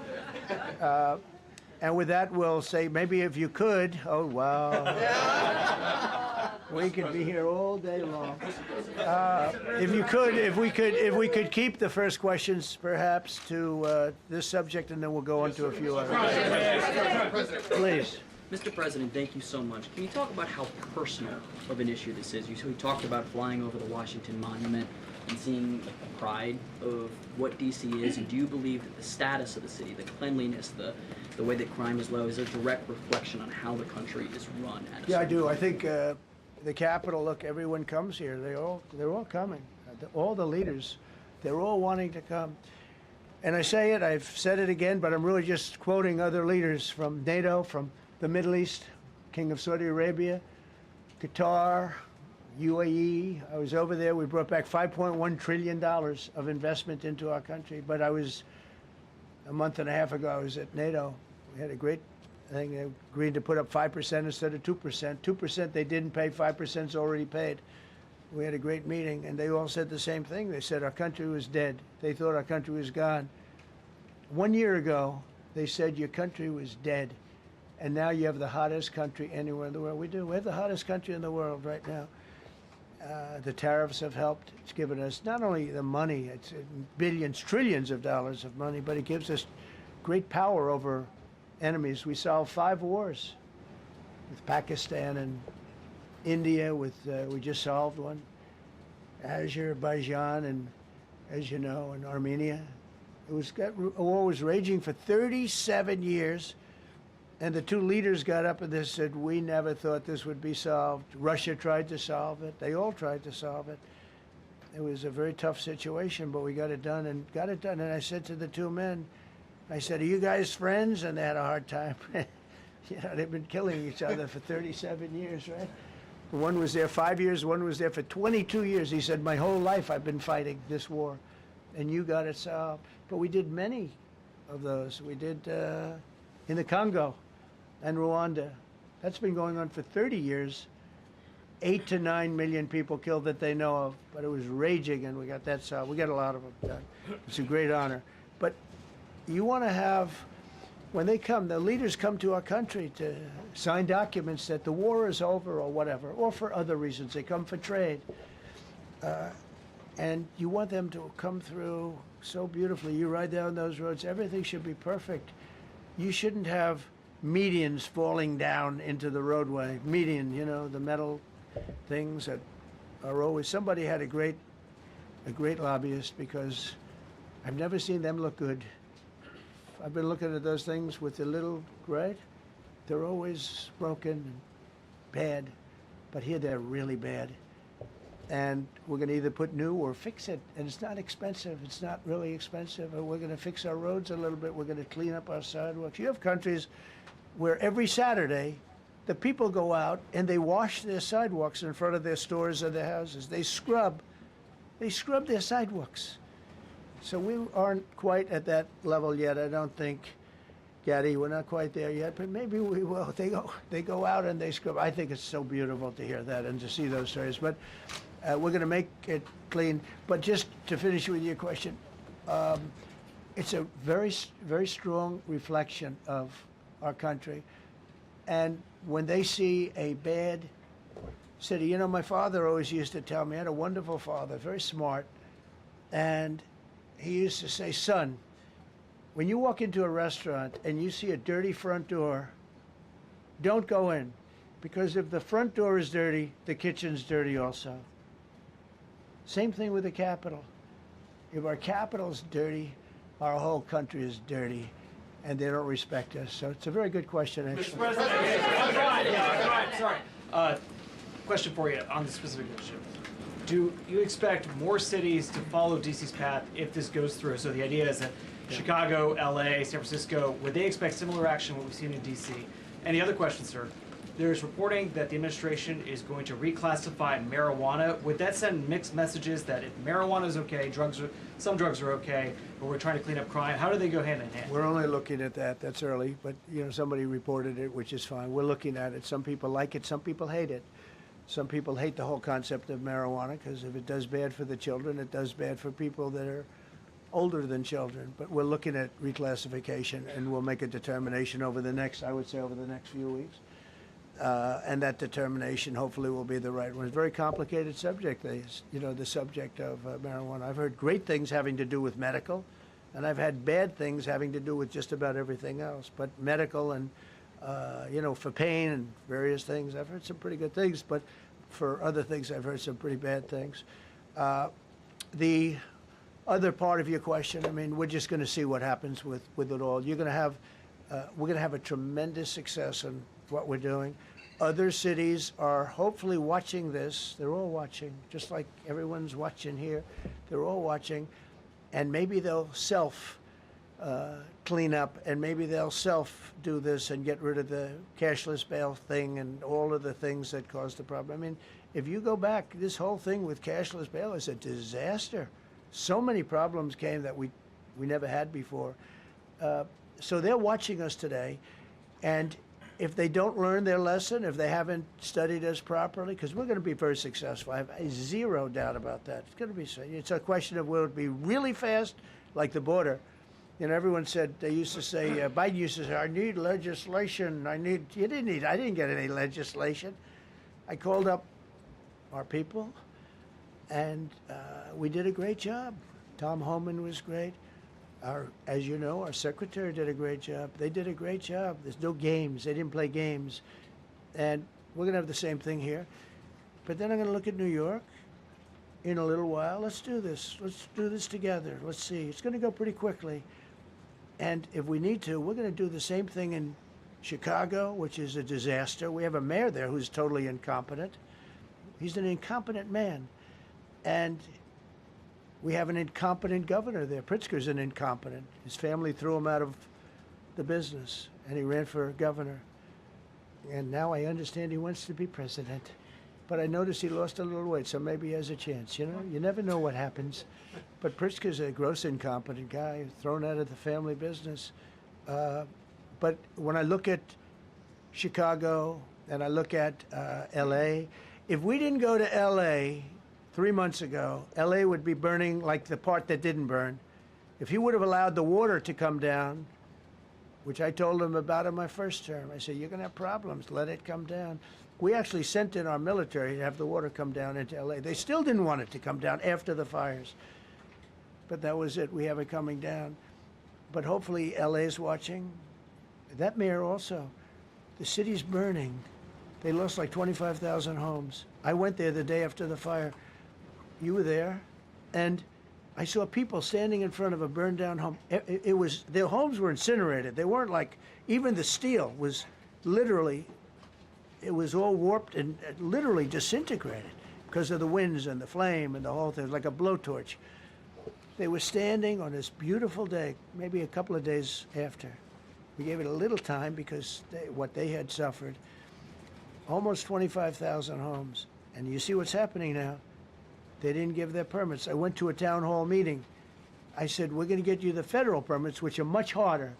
And with that, we'll say, maybe if you could, oh, wow. We could be here all day long. If we could keep the first questions, perhaps, to this subject, and then we'll go on to a few others. Please. Mr. President, thank you so much. Can you talk about how personal of an issue this is? We talked about flying over the Washington Monument and seeing the pride of what D.C. is, and do you believe that the status of the city, the cleanliness, the way that crime is low, is a direct reflection on how the country is run? Yeah, I do. I think the Capitol, look, everyone comes here. They're all coming. All the leaders, they're all wanting to come. And I say it, I've said it again, but I'm really just quoting other leaders from NATO, from the Middle East, King of Saudi Arabia, Qatar, UAE. I was over there. We brought back $5.1 trillion of investment into our country. But I was, a month and a half ago, I was at NATO. We had a great thing. They agreed to put up 5% instead of 2%. 2% they didn't pay, 5%'s already paid. We had a great meeting, and they all said the same thing. They said our country was dead. They thought our country was gone. 1 year ago, they said your country was dead. And now you have the hottest country anywhere in the world. We do. We have the hottest country in the world right now. The tariffs have helped. It's given us not only the money, it's billions, trillions of dollars of money, but it gives us great power over enemies. We solved 5 wars with Pakistan and India. We just solved one. Azerbaijan and, as you know, and Armenia. A war was raging for 37 years. And the 2 leaders got up and they said, we never thought this would be solved. Russia tried to solve it. They all tried to solve it. It was a very tough situation, but we got it done and got it done. And I said to the 2 men, I said, are you guys friends? And they had a hard time. You know, they've been killing each other for 37 years, right? One was there 5 years, one was there for 22 years. He said, my whole life I've been fighting this war. and you got it solved. But we did many of those. We did in the Congo and Rwanda. That's been going on for 30 years. 8 to 9 million people killed that they know of, but it was raging, and we got that solved. We got a lot of them done. It's a great honor. But you want to have, when they come, the leaders come to our country to sign documents that the war is over or whatever, or for other reasons. They come for trade. And you want them to come through so beautifully. You ride down those roads, everything should be perfect. You shouldn't have medians falling down into the roadway. Median, you know, the metal things that are always, somebody had a great lobbyist, because I've never seen them look good. I've been looking at those things with the little, right? They're always broken and bad, but here they're really bad. And we're going to either put new or fix it, and it's not expensive. It's not really expensive. And we're going to fix our roads a little bit. We're going to clean up our sidewalks. You have countries where every Saturday the people go out and they wash their sidewalks in front of their stores or their houses. They scrub their sidewalks. So we aren't quite at that level yet, I don't think, Gaddy. We're not quite there yet, but maybe we will. They go out and they scrub. I think it's so beautiful to hear that and to see those stories. But we're going to make it clean. But just to finish with your question, it's a very, very strong reflection of our country. And when they see a bad city, you know, my father always used to tell me, I had a wonderful father, very smart, and he used to say, son, when you walk into a restaurant and you see a dirty front door, don't go in, because if the front door is dirty, the kitchen's dirty also. Same thing with the Capitol. If our Capitol's dirty, our whole country is dirty, and they don't respect us. So it's a very good question, actually. Mr. President, sorry. Question for you on the specific issue. Do you expect more cities to follow DC's path if this goes through? So the idea is that Chicago, LA, San Francisco, would they expect similar action to what we've seen in DC? And the other question, sir, there's reporting that the administration is going to reclassify marijuana. Would that send mixed messages that if marijuana is okay, some drugs are okay, but we're trying to clean up crime? How do they go hand in hand? We're only looking at that. That's early, but you know, somebody reported it, which is fine. We're looking at it. Some people like it, some people hate it. Some people hate the whole concept of marijuana, because if it does bad for the children, it does bad for people that are older than children. But we're looking at reclassification, and we'll make a determination over the next, I would say, over the next few weeks. And that determination hopefully will be the right one. It's a very complicated subject, the subject of marijuana. I've heard great things having to do with medical, and I've had bad things having to do with just about everything else. But medical and, for pain and various things, I've heard some pretty good things. But for other things, I've heard some pretty bad things. The other part of your question, I mean, we're just going to see what happens with it all. We're going to have a tremendous success in what we're doing. Other cities are hopefully watching this. They're all watching, just like everyone's watching here. They're all watching, and maybe they'll clean up, and maybe they'll do this and get rid of the cashless bail thing and all of the things that caused the problem. I mean, if you go back, this whole thing with cashless bail is a disaster. So many problems came that we never had before. So they're watching us today, and if they don't learn their lesson, if they haven't studied us properly, because we're going to be very successful. I have zero doubt about that. It's going to be. It's a question of will it be really fast, like the border. You know, everyone said, they used to say, Biden used to say, I need legislation. I didn't get any legislation. I called up our people, and we did a great job. Tom Homan was great. As you know, our secretary did a great job. They did a great job. There's no games. They didn't play games. And we're going to have the same thing here. But then I'm going to look at New York in a little while. Let's do this. Let's do this together. Let's see. It's going to go pretty quickly. And if we need to, we're going to do the same thing in Chicago, which is a disaster. We have a mayor there who's totally incompetent. He's an incompetent man. And we have an incompetent governor there. Pritzker's an incompetent. His family threw him out of the business, and he ran for governor. And now I understand he wants to be president. but I noticed he lost a little weight, so maybe he has a chance. You know, you never know what happens. But Pritzker's a gross incompetent guy, thrown out of the family business. But when I look at Chicago and I look at L.A., if we didn't go to L.A. 3 months ago, L.A. would be burning like the part that didn't burn. If he would have allowed the water to come down, which I told him about in my first term, I said, you're going to have problems, let it come down. We actually sent in our military to have the water come down into L.A. They still didn't want it to come down after the fires. But that was it, we have it coming down. But hopefully L.A. is watching. That mayor also, the city's burning. They lost like 25,000 homes. I went there the day after the fire. You were there, and I saw people standing in front of a burned down home. It was, their homes were incinerated. They weren't like, even the steel was literally, it was all warped and literally disintegrated because of the winds and the flame and the whole thing, like a blowtorch. They were standing on this beautiful day, maybe a couple of days after. We gave it a little time because what they had suffered. Almost 25,000 homes. And you see what's happening now. They didn't give their permits. I went to a town hall meeting. I said, we're going to get you the federal permits, which are much harder.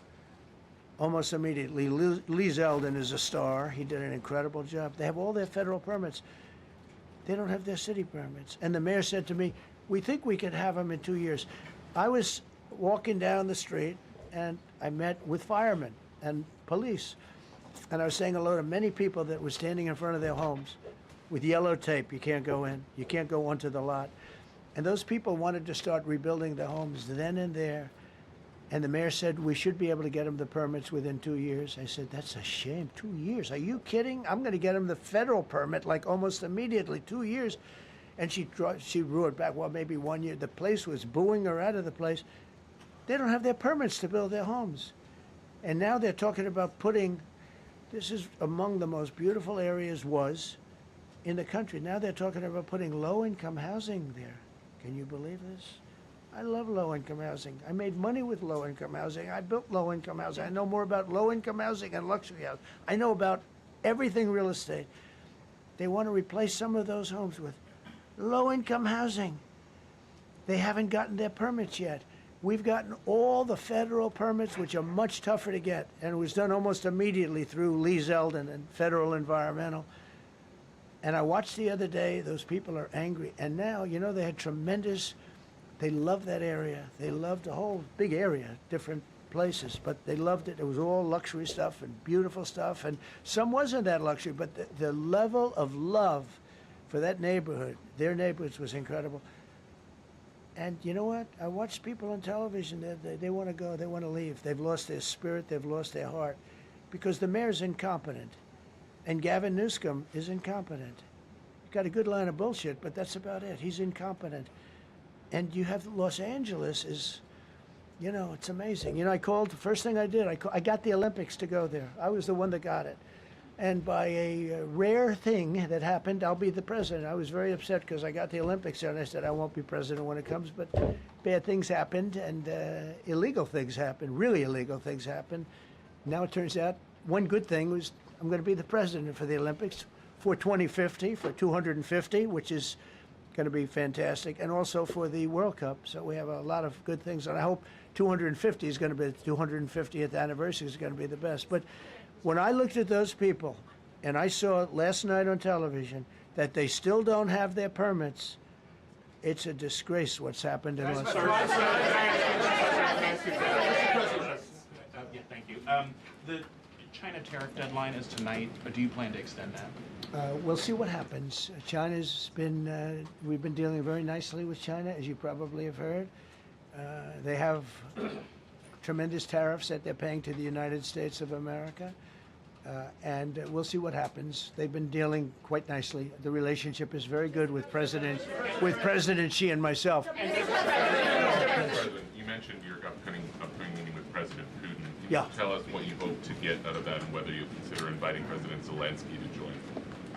Almost immediately. Lee Zeldin is a star. He did an incredible job. They have all their federal permits. They don't have their city permits. And the mayor said to me, we think we could have them in 2 years. I was walking down the street, and I met with firemen and police. And I was saying hello to many people that were standing in front of their homes with yellow tape. You can't go in. You can't go onto the lot. And those people wanted to start rebuilding their homes then and there. And the mayor said, we should be able to get them the permits within 2 years. I said, that's a shame. 2 years? Are you kidding? I'm going to get them the federal permit like almost immediately, 2 years. And she roared back, well, maybe 1 year. The place was booing her out of the place. They don't have their permits to build their homes. And now they're talking about putting, this is among the most beautiful areas was in the country. Now they're talking about putting low-income housing there. Can you believe this? I love low-income housing. I made money with low-income housing. I built low-income housing. I know more about low-income housing and luxury housing. I know about everything real estate. They want to replace some of those homes with low-income housing. They haven't gotten their permits yet. We've gotten all the federal permits, which are much tougher to get, and it was done almost immediately through Lee Zeldin and Federal Environmental. And I watched the other day, those people are angry. And now, you know, they had tremendous, they loved that area. They loved the whole big area, different places, but they loved it. It was all luxury stuff and beautiful stuff, and some wasn't that luxury, but the level of love for that neighborhood, their neighborhoods, was incredible. And you know what? I watch people on television, they want to go, they want to leave. They've lost their spirit, they've lost their heart, because the mayor's incompetent. And Gavin Newsom is incompetent. He's got a good line of bullshit, but that's about it. He's incompetent. And you have Los Angeles is, you know, it's amazing. You know, I called, the first thing I did, I got the Olympics to go there. I was the one that got it. And by a rare thing that happened, I'll be the president. I was very upset because I got the Olympics there, and I said I won't be president when it comes. But bad things happened, and illegal things happened, really illegal things happened. Now it turns out one good thing was I'm going to be the president for the Olympics for 2050, for 250, which is going to be fantastic, and also for the World Cup. So we have a lot of good things, and I hope 250 is going to be the 250th anniversary is going to be the best. But when I looked at those people, and I saw last night on television that they still don't have their permits, it's a disgrace what's happened in Los Angeles. Yeah, thank you. The China tariff deadline is tonight. Do you plan to extend that? We'll see what happens. China's been, we've been dealing very nicely with China, as you probably have heard. They have tremendous tariffs that they're paying to the United States of America. And we'll see what happens. They've been dealing quite nicely. The relationship is very good with President Xi and myself. President, you mentioned your upcoming meeting with President Putin. Can Yeah. you tell us what you hope to get out of that and whether you consider inviting President Zelensky to join?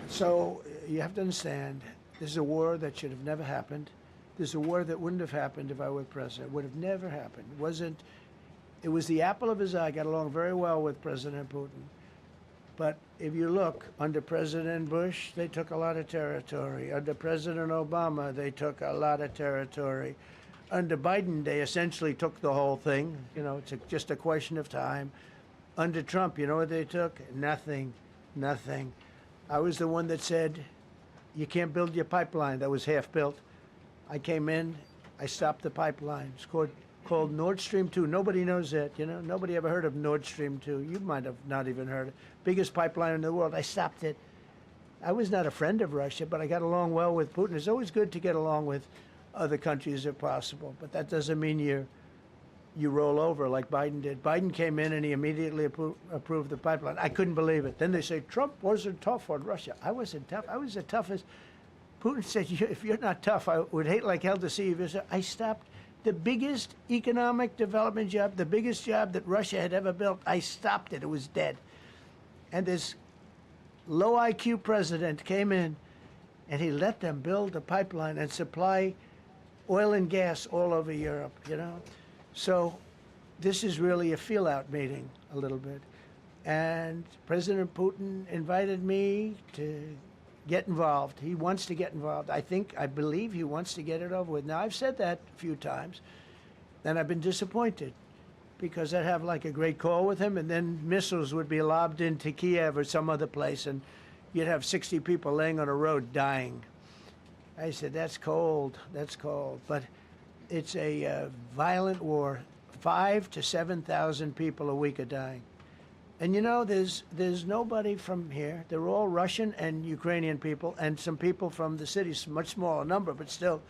So you have to understand, this is a war that should have never happened. This is a war that wouldn't have happened if I were president. It would have never happened. It was the apple of his eye. I got along very well with President Putin. But if you look, under President Bush, they took a lot of territory. Under President Obama, they took a lot of territory. Under Biden, they essentially took the whole thing. You know, it's just a question of time. Under Trump, you know what they took? Nothing, nothing. I was the one that said, you can't build your pipeline. That was half built. I came in, I stopped the pipeline. It's called Nord Stream 2. Nobody knows that, you know. Nobody ever heard of Nord Stream 2. You might have not even heard it. Biggest pipeline in the world. I stopped it. I was not a friend of Russia, but I got along well with Putin. It's always good to get along with other countries if possible, but that doesn't mean you roll over like Biden did. Biden came in and he immediately approved the pipeline. I couldn't believe it. Then they say Trump wasn't tough on Russia. I wasn't tough. I was the toughest. Putin said, if you're not tough, I would hate like hell to see you. I stopped the biggest economic development job, the biggest job that Russia had ever built. I stopped it. It was dead. And this low IQ president came in and he let them build a pipeline and supply oil and gas all over Europe, you know. So this is really a feel-out meeting a little bit. And President Putin invited me to get involved. He wants to get involved. I believe he wants to get it over with. Now, I've said that a few times, and I've been disappointed because I'd have like a great call with him, and then missiles would be lobbed into Kiev or some other place, and you'd have 60 people laying on a road dying. I said, that's cold, that's cold. But it's a violent war. 5,000 to 7,000 people a week are dying. And you know, there's nobody from here. They're all Russian and Ukrainian people, and some people from the cities, much smaller number, but still,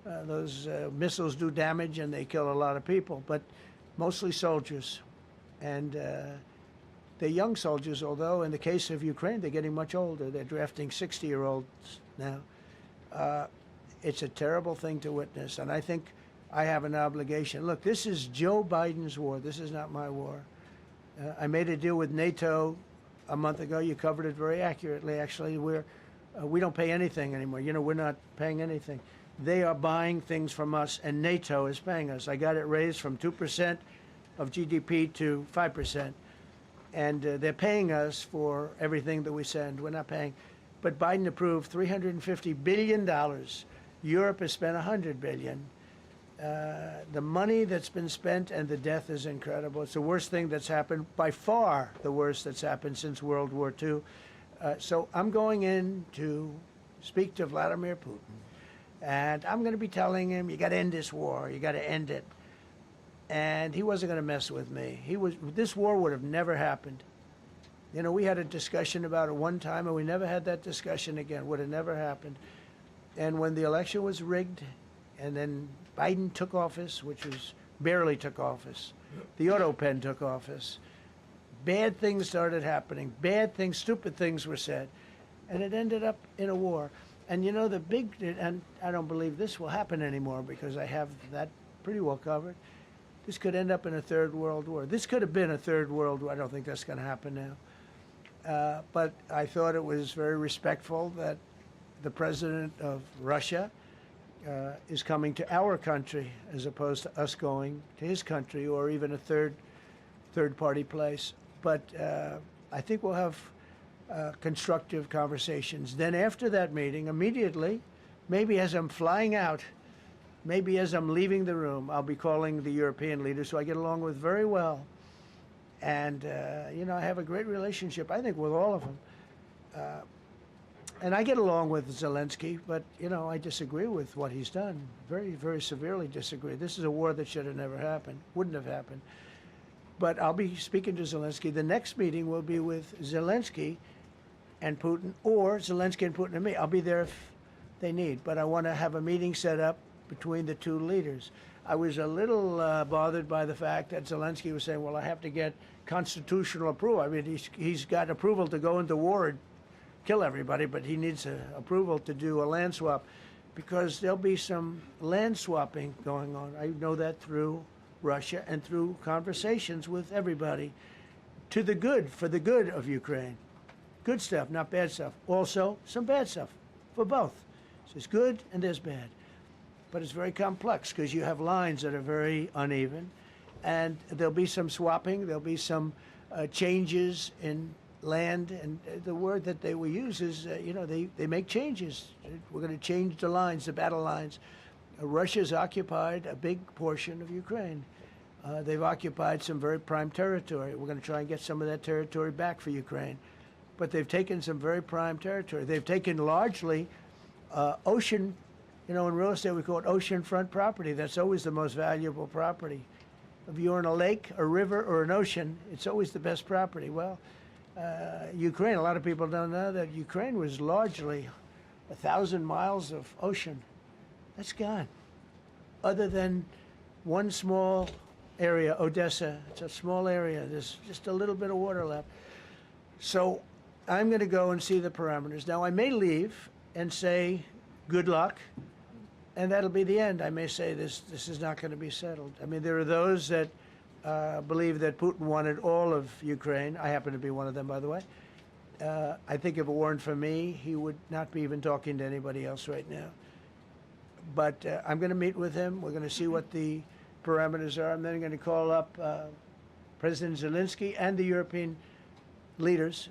those missiles do damage and they kill a lot of people, but mostly soldiers. And they're young soldiers, although in the case of Ukraine, they're getting much older. They're drafting 60-year-olds now. It's a terrible thing to witness, and I think I have an obligation. Look, this is Joe Biden's war. This is not my war. I made a deal with NATO a month ago. You covered it very accurately, actually. We don't pay anything anymore. You know, we're not paying anything. They are buying things from us, and NATO is paying us. I got it raised from 2% of GDP to 5%. And they're paying us for everything that we send. We're not paying. But Biden approved $350 billion. Europe has spent $100 billion. The money that's been spent and the death is incredible. It's the worst thing that's happened, by far the worst that's happened since World War II. So I'm going in to speak to Vladimir Putin. And I'm going to be telling him, you got to end this war. You got to end it. And he wasn't going to mess with me. This war would have never happened. You know, we had a discussion about it one time, and we never had that discussion again. Would have never happened. And when the election was rigged, and then Biden took office, which was barely took office, the auto pen took office, bad things started happening. Bad things, stupid things were said. And it ended up in a war. And you know, and I don't believe this will happen anymore because I have that pretty well covered. This could end up in a third world war. This could have been a third world war. I don't think that's going to happen now. But I thought it was very respectful that the president of Russia is coming to our country as opposed to us going to his country or even a third-party place. But I think we'll have constructive conversations. Then after that meeting, immediately, maybe as I'm flying out, maybe as I'm leaving the room, I'll be calling the European leaders who I get along with very well. And, you know, I have a great relationship, I think, with all of them. And I get along with Zelensky, but, you know, I disagree with what he's done. Very, very severely disagree. This is a war that should have never happened, wouldn't have happened. But I'll be speaking to Zelensky. The next meeting will be with Zelensky and Putin, or Zelensky and Putin and me. I'll be there if they need. But I want to have a meeting set up between the two leaders. I was a little bothered by the fact that Zelensky was saying, well, I have to get constitutional approval. I mean, he's got approval to go into war and kill everybody, but he needs approval to do a land swap because there'll be some land swapping going on. I know that through Russia and through conversations with everybody to the good, for the good of Ukraine. Good stuff, not bad stuff. Also, some bad stuff for both. So there's good and there's bad. But it's very complex because you have lines that are very uneven, and there'll be some swapping, there'll be some changes in land, and the word that they will use is, they make changes. We're going to change the lines, the battle lines. Russia's occupied a big portion of Ukraine. They've occupied some very prime territory. We're going to try and get some of that territory back for Ukraine. But they've taken some very prime territory. They've taken largely ocean, in real estate we call it oceanfront property. That's always the most valuable property. If you're in a lake, a river, or an ocean, it's always the best property. Well, Ukraine, a lot of people don't know that Ukraine was largely 1,000 miles of ocean. That's gone. Other than one small area, Odessa, it's a small area. There's just a little bit of water left. So I'm going to go and see the parameters. Now, I may leave and say, good luck, and that'll be the end. I may say this is not going to be settled. I mean, there are those that believe that Putin wanted all of Ukraine. I happen to be one of them, by the way. I think if it weren't for me, he would not be even talking to anybody else right now. But I'm going to meet with him. We're going to see what the parameters are. I'm then going to call up President Zelensky and the European leaders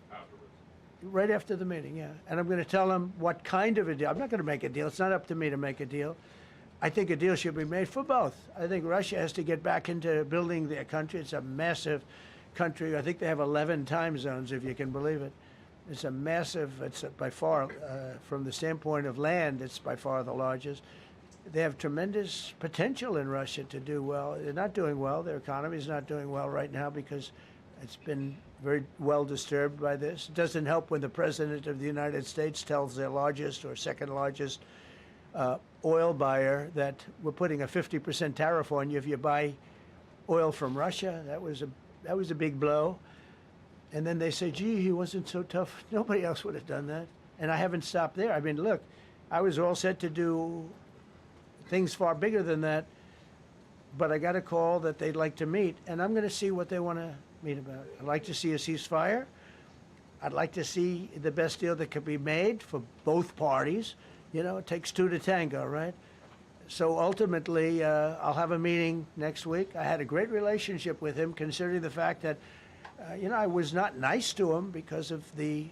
right after the meeting, yeah. And I'm going to tell them what kind of a deal. I'm not going to make a deal. It's not up to me to make a deal. I think a deal should be made for both. I think Russia has to get back into building their country. It's a massive country. I think they have 11 time zones, if you can believe it. It's a massive, it's by far, from the standpoint of land, it's by far the largest. They have tremendous potential in Russia to do well. They're not doing well. Their economy is not doing well right now because it's been very well disturbed by this. It doesn't help when the President of the United States tells their largest or second largest oil buyer that we're putting a 50% tariff on you if you buy oil from Russia. That was a big blow. And then they say, gee, he wasn't so tough. Nobody else would have done that. And I haven't stopped there. I mean, look, I was all set to do things far bigger than that, but I got a call that they'd like to meet, and I'm going to see what they want to meet about. I'd like to see a ceasefire. I'd like to see the best deal that could be made for both parties. It takes two to tango, right? So ultimately, I'll have a meeting next week. I had a great relationship with him, considering the fact that I was not nice to him because of the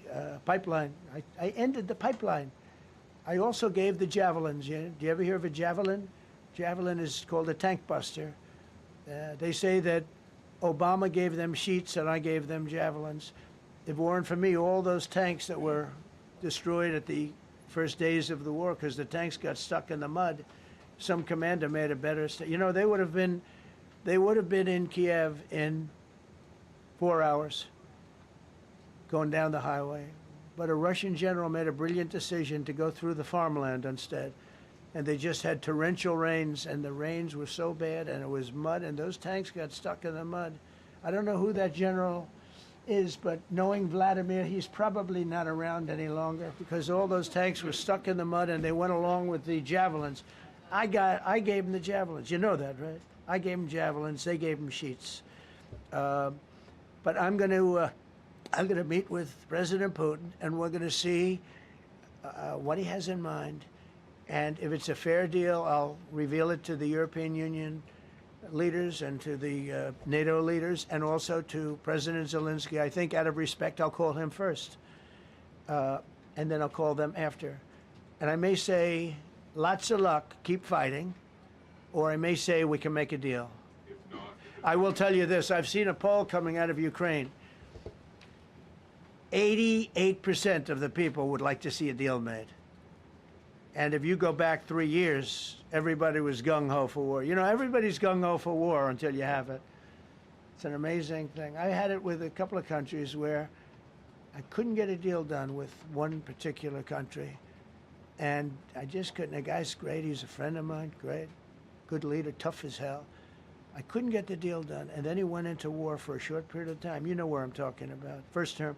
pipeline. I ended the pipeline. I also gave the javelins. Do you ever hear of a javelin? Javelin is called a tank buster. They say that Obama gave them sheets and I gave them javelins. If it weren't for me, all those tanks that were destroyed at the first days of the war because the tanks got stuck in the mud, some commander made a better. They would have been in Kiev in 4 hours going down the highway. But a Russian general made a brilliant decision to go through the farmland instead. And they just had torrential rains, and the rains were so bad, and it was mud, and those tanks got stuck in the mud. I don't know who that general is, but knowing Vladimir, he's probably not around any longer because all those tanks were stuck in the mud, and they went along with the javelins. I gave them the javelins. You know that, right? I gave them javelins. They gave them sheets. But I'm going to meet with President Putin, and we're going to see what he has in mind. And if it's a fair deal, I'll reveal it to the European Union leaders and to the NATO leaders and also to President Zelensky. I think out of respect, I'll call him first. And then I'll call them after. And I may say, lots of luck, keep fighting. Or I may say, we can make a deal. If not, I will tell you this. I've seen a poll coming out of Ukraine. 88% of the people would like to see a deal made. And if you go back 3 years, everybody was gung-ho for war. Everybody's gung-ho for war until you have it. It's an amazing thing. I had it with a couple of countries where I couldn't get a deal done with one particular country. And I just couldn't. The guy's great. He's a friend of mine. Great. Good leader. Tough as hell. I couldn't get the deal done. And then he went into war for a short period of time. You know where I'm talking about. First term.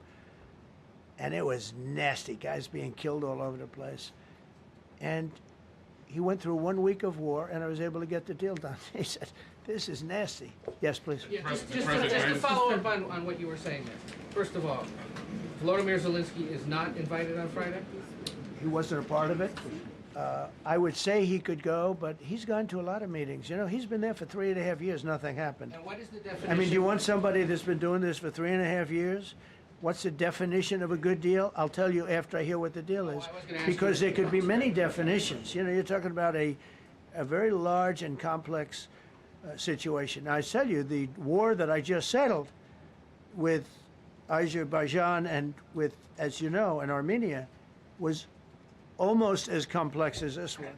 And it was nasty. Guys being killed all over the place. And he went through 1 week of war, and I was able to get the deal done. He said, this is nasty. Yes, please. Yeah, just to follow up on what you were saying there. First of all, Volodymyr Zelensky is not invited on Friday? He wasn't a part of it. I would say he could go, but he's gone to a lot of meetings. He's been there for 3.5 years. Nothing happened. And what is the definition? I mean, do you want somebody that's been doing this for 3.5 years What's the definition of a good deal? I'll tell you after I hear what the deal is. I was gonna ask Because you- there could be many definitions. You know, you're talking about a very large and complex situation. Now, I tell you, the war that I just settled with Azerbaijan and with, as you know, and Armenia was almost as complex as this one,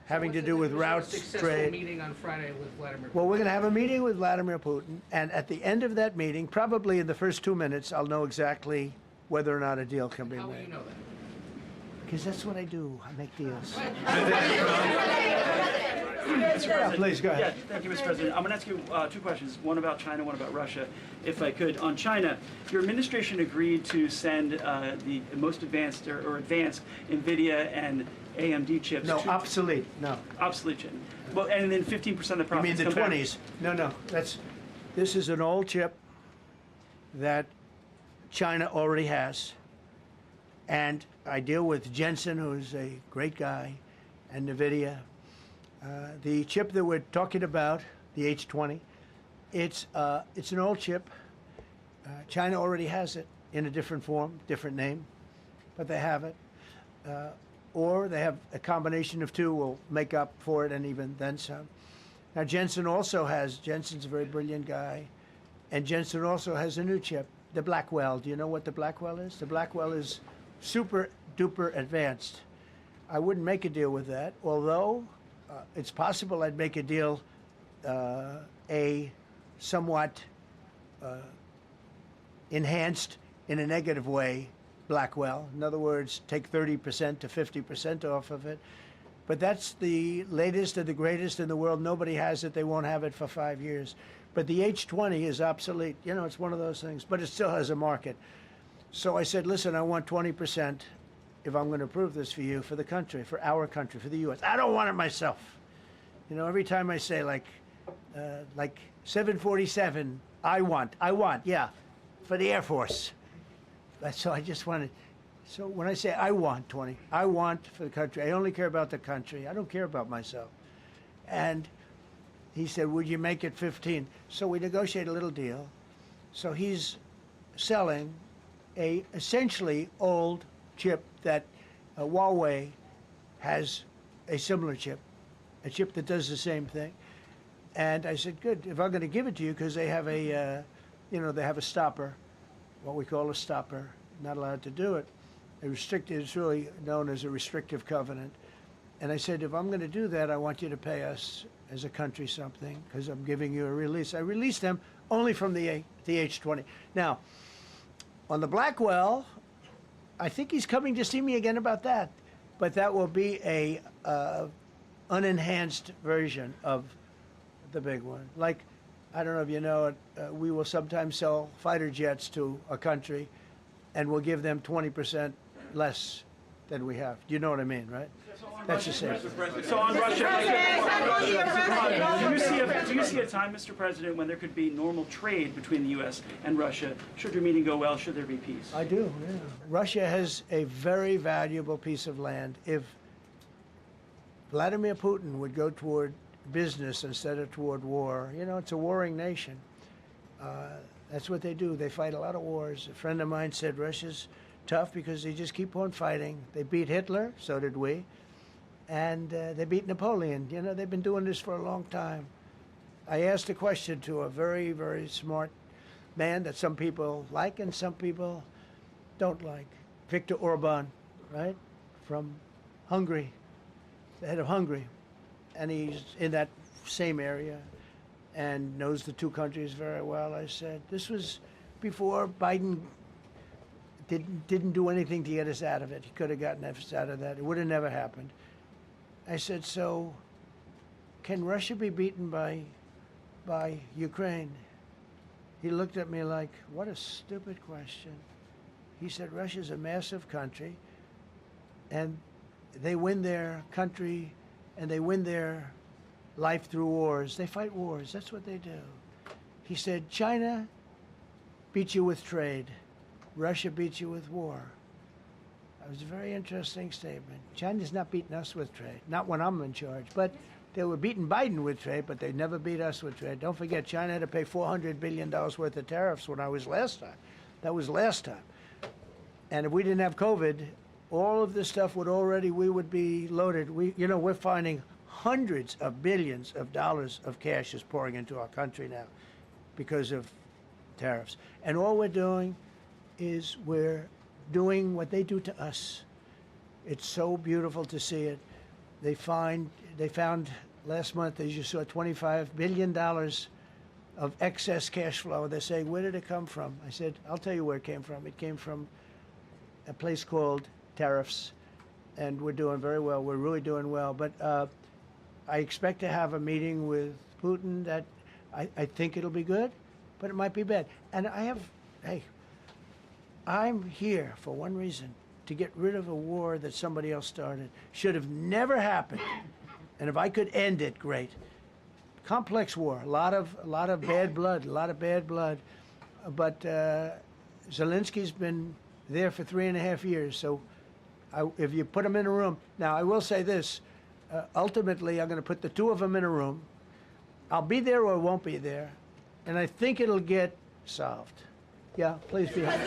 having to do with routes, Successful trade. meeting on Friday with Vladimir. Well, we're going to have a meeting with Vladimir Putin, and at the end of that meeting, probably in the first 2 minutes, I'll know exactly whether or not a deal can be How will you made. know that? Because that's what I do. I make deals. Mr. Yeah, President. please, go ahead. Yeah, thank you, Mr. President. I'm going to ask you two questions, one about China, one about Russia, if I could. On China, your administration agreed to send the most advanced or advanced NVIDIA and AMD chips. No, to obsolete. No. obsolete chip. Well, and then 15% of the You profits mean the come back. 20s? No. This is an old chip that China already has. And I deal with Jensen, who's a great guy, and NVIDIA. The chip that we're talking about, the H20, it's an old chip. China already has it in a different form, different name, but they have it. Or they have a combination of two will make up for it and even then some. Now Jensen Jensen's a very brilliant guy, and Jensen also has a new chip, the Blackwell. Do you know what the Blackwell is? The Blackwell is super duper advanced. I wouldn't make a deal with that, although it's possible I'd make a deal, a somewhat enhanced in a negative way Blackwell. In other words, take 30% to 50% off of it. But that's the latest and the greatest in the world. Nobody has it. They won't have it for 5 years. But the H20 is obsolete. You know, it's one of those things, but it still has a market. So I said, listen, I want 20% if I'm going to approve this for you, for the country, for our country, for the U.S. I don't want it myself. You know, every time I say like 747, I want, yeah, for the Air Force. So I just wanted, so when I say I want 20, I want for the country. I only care about the country. I don't care about myself. And he said, would you make it 15? So we negotiate a little deal. So he's selling a essentially old chip that Huawei has a similar chip, a chip that does the same thing. And I said, good, if I'm going to give it to you, because they have a, they have a stopper, what we call a stopper, not allowed to do it. It's really known as a restrictive covenant. And I said, if I'm going to do that, I want you to pay us as a country something, because I'm giving you a release. I released them only from the H20. Now, on the Blackwell, I think he's coming to see me again about that. But that will be a unenhanced version of the big one. Like, I don't know if you know it, we will sometimes sell fighter jets to a country, and we'll give them 20% less than we have. Do you know what I mean, right? That's the same. So on Russia, do you see a time, Mr. President, when there could be normal trade between the U.S. and Russia? Should your meeting go well? Should there be peace? I do, yeah. Russia has a very valuable piece of land. If Vladimir Putin would go toward business instead of toward war, it's a warring nation. That's what they do. They fight a lot of wars. A friend of mine said Russia's tough because they just keep on fighting. They beat Hitler, so did we. And they beat Napoleon. They've been doing this for a long time. I asked a question to a very, very smart man that some people like and some people don't like. Viktor Orban, right? From Hungary, the head of Hungary. And he's in that same area and knows the two countries very well. I said, this was before Biden didn't do anything to get us out of it. He could have gotten us out of that. It would have never happened. I said, so can Russia be beaten by Ukraine? He looked at me like, what a stupid question. He said, Russia's a massive country, and they win their country, and they win their life through wars. They fight wars. That's what they do. He said, China beats you with trade. Russia beats you with war. That was a very interesting statement. China's not beating us with trade, not when I'm in charge. But they were beating Biden with trade, but they never beat us with trade. Don't forget, China had to pay $400 billion worth of tariffs when I was last time. That was last time. And if we didn't have COVID, all of this stuff we would be loaded. We're finding hundreds of billions of dollars of cash is pouring into our country now because of tariffs. And all we're doing is we're doing what they do to us. It's so beautiful to see it. They found last month, as you saw, $25 billion of excess cash flow. They say, where did it come from? I said, I'll tell you where it came from. It came from a place called tariffs, and we're doing very well. We're really doing well. But I expect to have a meeting with Putin that I think it'll be good, but it might be bad. And I'm here for one reason, to get rid of a war that somebody else started. Should have never happened. And if I could end it, great. Complex war, a lot of bad blood, But Zelensky's been there for 3.5 years. So if you put him in a room, now I will say this, ultimately I'm going to put the two of them in a room. I'll be there or I won't be there. And I think it'll get solved. Yeah, please be happy.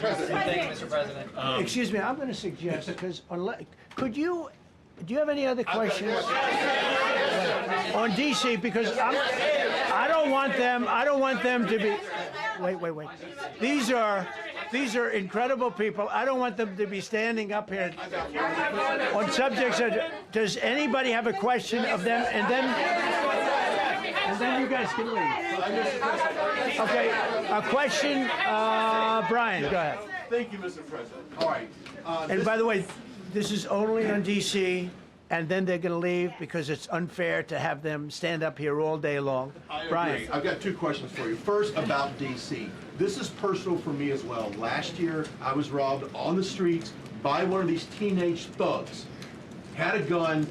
Thank you, Mr. President. Excuse me, I'm going to suggest, because do you have any other questions on DC? Because I don't want them to be. Wait. These are incredible people. I don't want them to be standing up here on subjects. Does anybody have a question of them? And then you guys can leave. Okay, a question, Brian, go ahead. Thank you, Mr. President. All right. And by the way, this is only on DC, and then they're going to leave because it's unfair to have them stand up here all day long. I agree. Brian. I've got two questions for you. First, about DC. This is personal for me as well. Last year, I was robbed on the streets by one of these teenage thugs. Had a gun,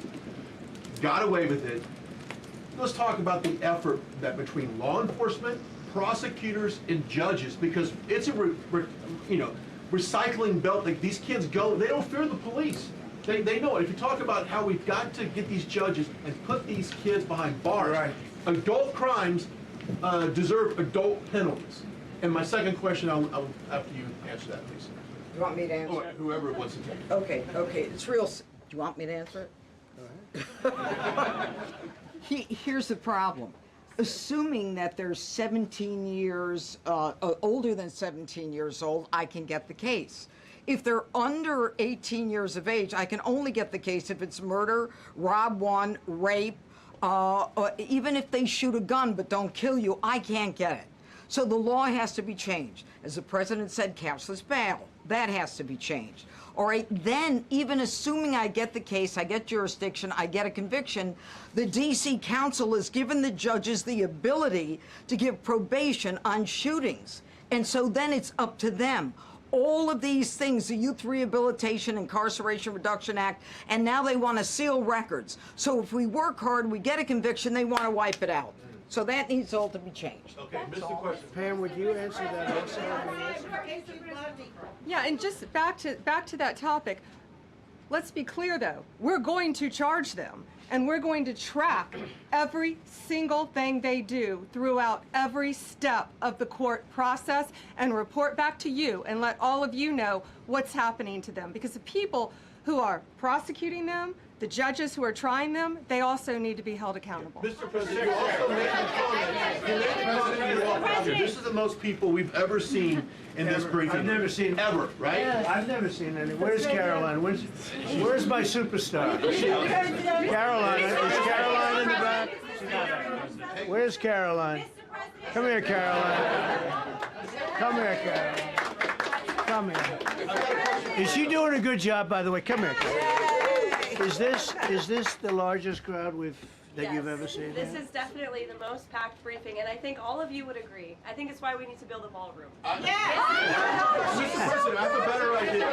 got away with it. Let's talk about the effort that between law enforcement, prosecutors, and judges, because it's a recycling belt. Like, these kids go, they don't fear the police. They know it. If you talk about how we've got to get these judges and put these kids behind bars, right. Adult crimes deserve adult penalties. And my second question, I'll after you answer that, please. You want me to answer? Or whoever wants to take it. Okay, it's real. Do you want me to answer it? Here's the problem. Assuming that they're 17 years, older than 17 years old, I can get the case. If they're under 18 years of age, I can only get the case if it's murder, rob one, rape, even if they shoot a gun but don't kill you, I can't get it. So the law has to be changed. As the president said, cashless bail. That has to be changed. All right, then, even assuming I get the case, I get jurisdiction, I get a conviction, the DC Council has given the judges the ability to give probation on shootings. And so then it's up to them. All of these things, the Youth Rehabilitation Incarceration Reduction Act, and now they want to seal records. So if we work hard, we get a conviction, they want to wipe it out. So that needs all to be changed. Okay, Mr. Question. Pam, would you answer that also? Yeah, and just back to that topic, let's be clear though, we're going to charge them and we're going to track every single thing they do throughout every step of the court process and report back to you and let all of you know what's happening to them, because the people who are prosecuting them, the judges who are trying them, they also need to be held accountable. Mr. President, you also made a comment. You made a comment in your office. This is the most people we've ever seen in this briefing. I've never seen ever, right? I've never seen any. Where's Caroline? Where's my superstar? Caroline. Is Caroline in the back? Where's Caroline? Come here, Caroline. Come here, Caroline. Come here. Is she doing a good job, by the way? Come here, Caroline. Is this the largest crowd that you've ever seen? This is definitely the most packed briefing, and I think all of you would agree. I think it's why we need to build a ballroom. Mr. President, I have a better idea.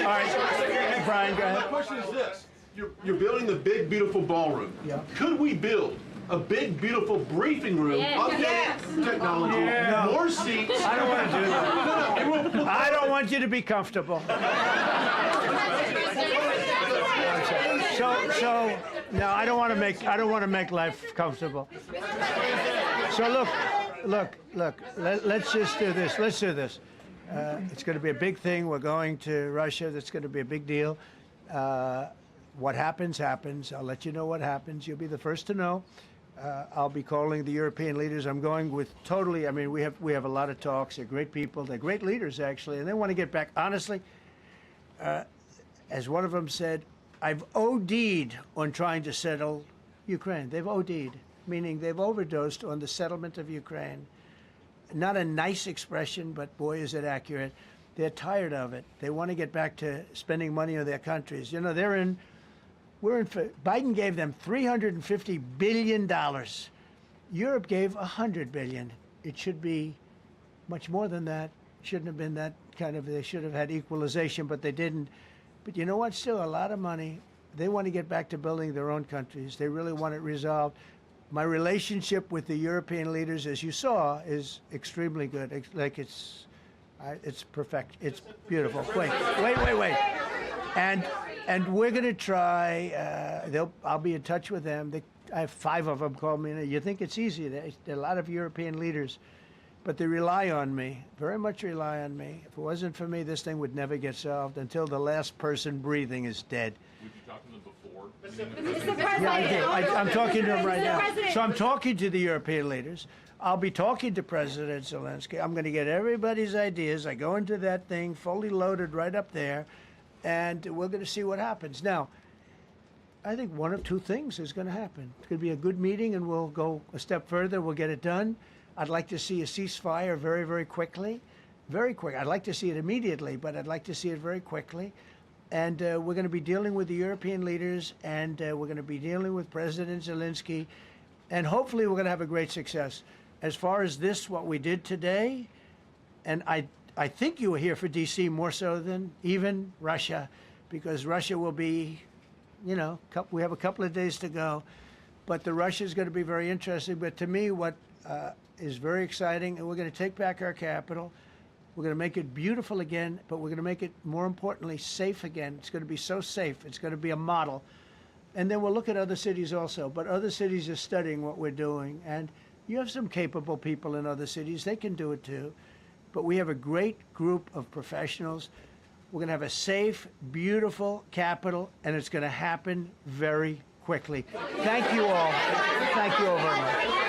All right, Brian, go ahead. My question is this. You're building the big, beautiful ballroom. Yeah. Could we build a big, beautiful briefing room, updated technology, more seats? I don't want to do that. I don't want you to be comfortable. So no, I don't want to make life comfortable. So look, look. Let's just do this. Let's do this. It's going to be a big thing. We're going to Russia. That's going to be a big deal. What happens, happens. I'll let you know what happens. You'll be the first to know. I'll be calling the European leaders. I'm going with totally. I mean, we have a lot of talks. They're great people. They're great leaders, actually, and they want to get back. Honestly, as one of them said, I've OD'd on trying to settle Ukraine. They've OD'd, meaning they've overdosed on the settlement of Ukraine. Not a nice expression, but boy, is it accurate. They're tired of it. They want to get back to spending money on their countries. You know, Biden gave them $350 billion. Europe gave $100 billion. It should be much more than that. Shouldn't have been that kind of, they should have had equalization, but they didn't. But you know what? Still a lot of money. They want to get back to building their own countries. They really want it resolved. My relationship with the European leaders, as you saw, is extremely good. It's perfect. It's beautiful. Wait. And we're going to try. I'll be in touch with them. I have 5 of them call me. You think it's easy? There are a lot of European leaders, but they rely on me. Very much rely on me. If it wasn't for me, this thing would never get solved until the last person breathing is dead. Would you talk to them before? Mr. President. Yeah, I did. I'm talking to them right now. So I'm talking to the European leaders. I'll be talking to President Zelensky. I'm going to get everybody's ideas. I go into that thing fully loaded right up there, and we're going to see what happens. Now, I think one of 2 things is going to happen. It's going to be a good meeting, and we'll go a step further. We'll get it done. I'd like to see a ceasefire very, very quickly. Very quick. I'd like to see it immediately, but I'd like to see it very quickly. And we're going to be dealing with the European leaders, and we're going to be dealing with President Zelensky, and hopefully we're going to have a great success. As far as this, what we did today, and I think you were here for D.C. more so than even Russia, because Russia will be, you know, we have a couple of days to go. But the Russia is going to be very interesting. But to me, what is very exciting, and we're going to take back our capital. We're going to make it beautiful again, but we're going to make it, more importantly, safe again. It's going to be so safe. It's going to be a model. And then we'll look at other cities also. But other cities are studying what we're doing. And you have some capable people in other cities. They can do it too. But we have a great group of professionals. We're going to have a safe, beautiful capital, and it's going to happen very quickly. Thank you all. Thank you all very much.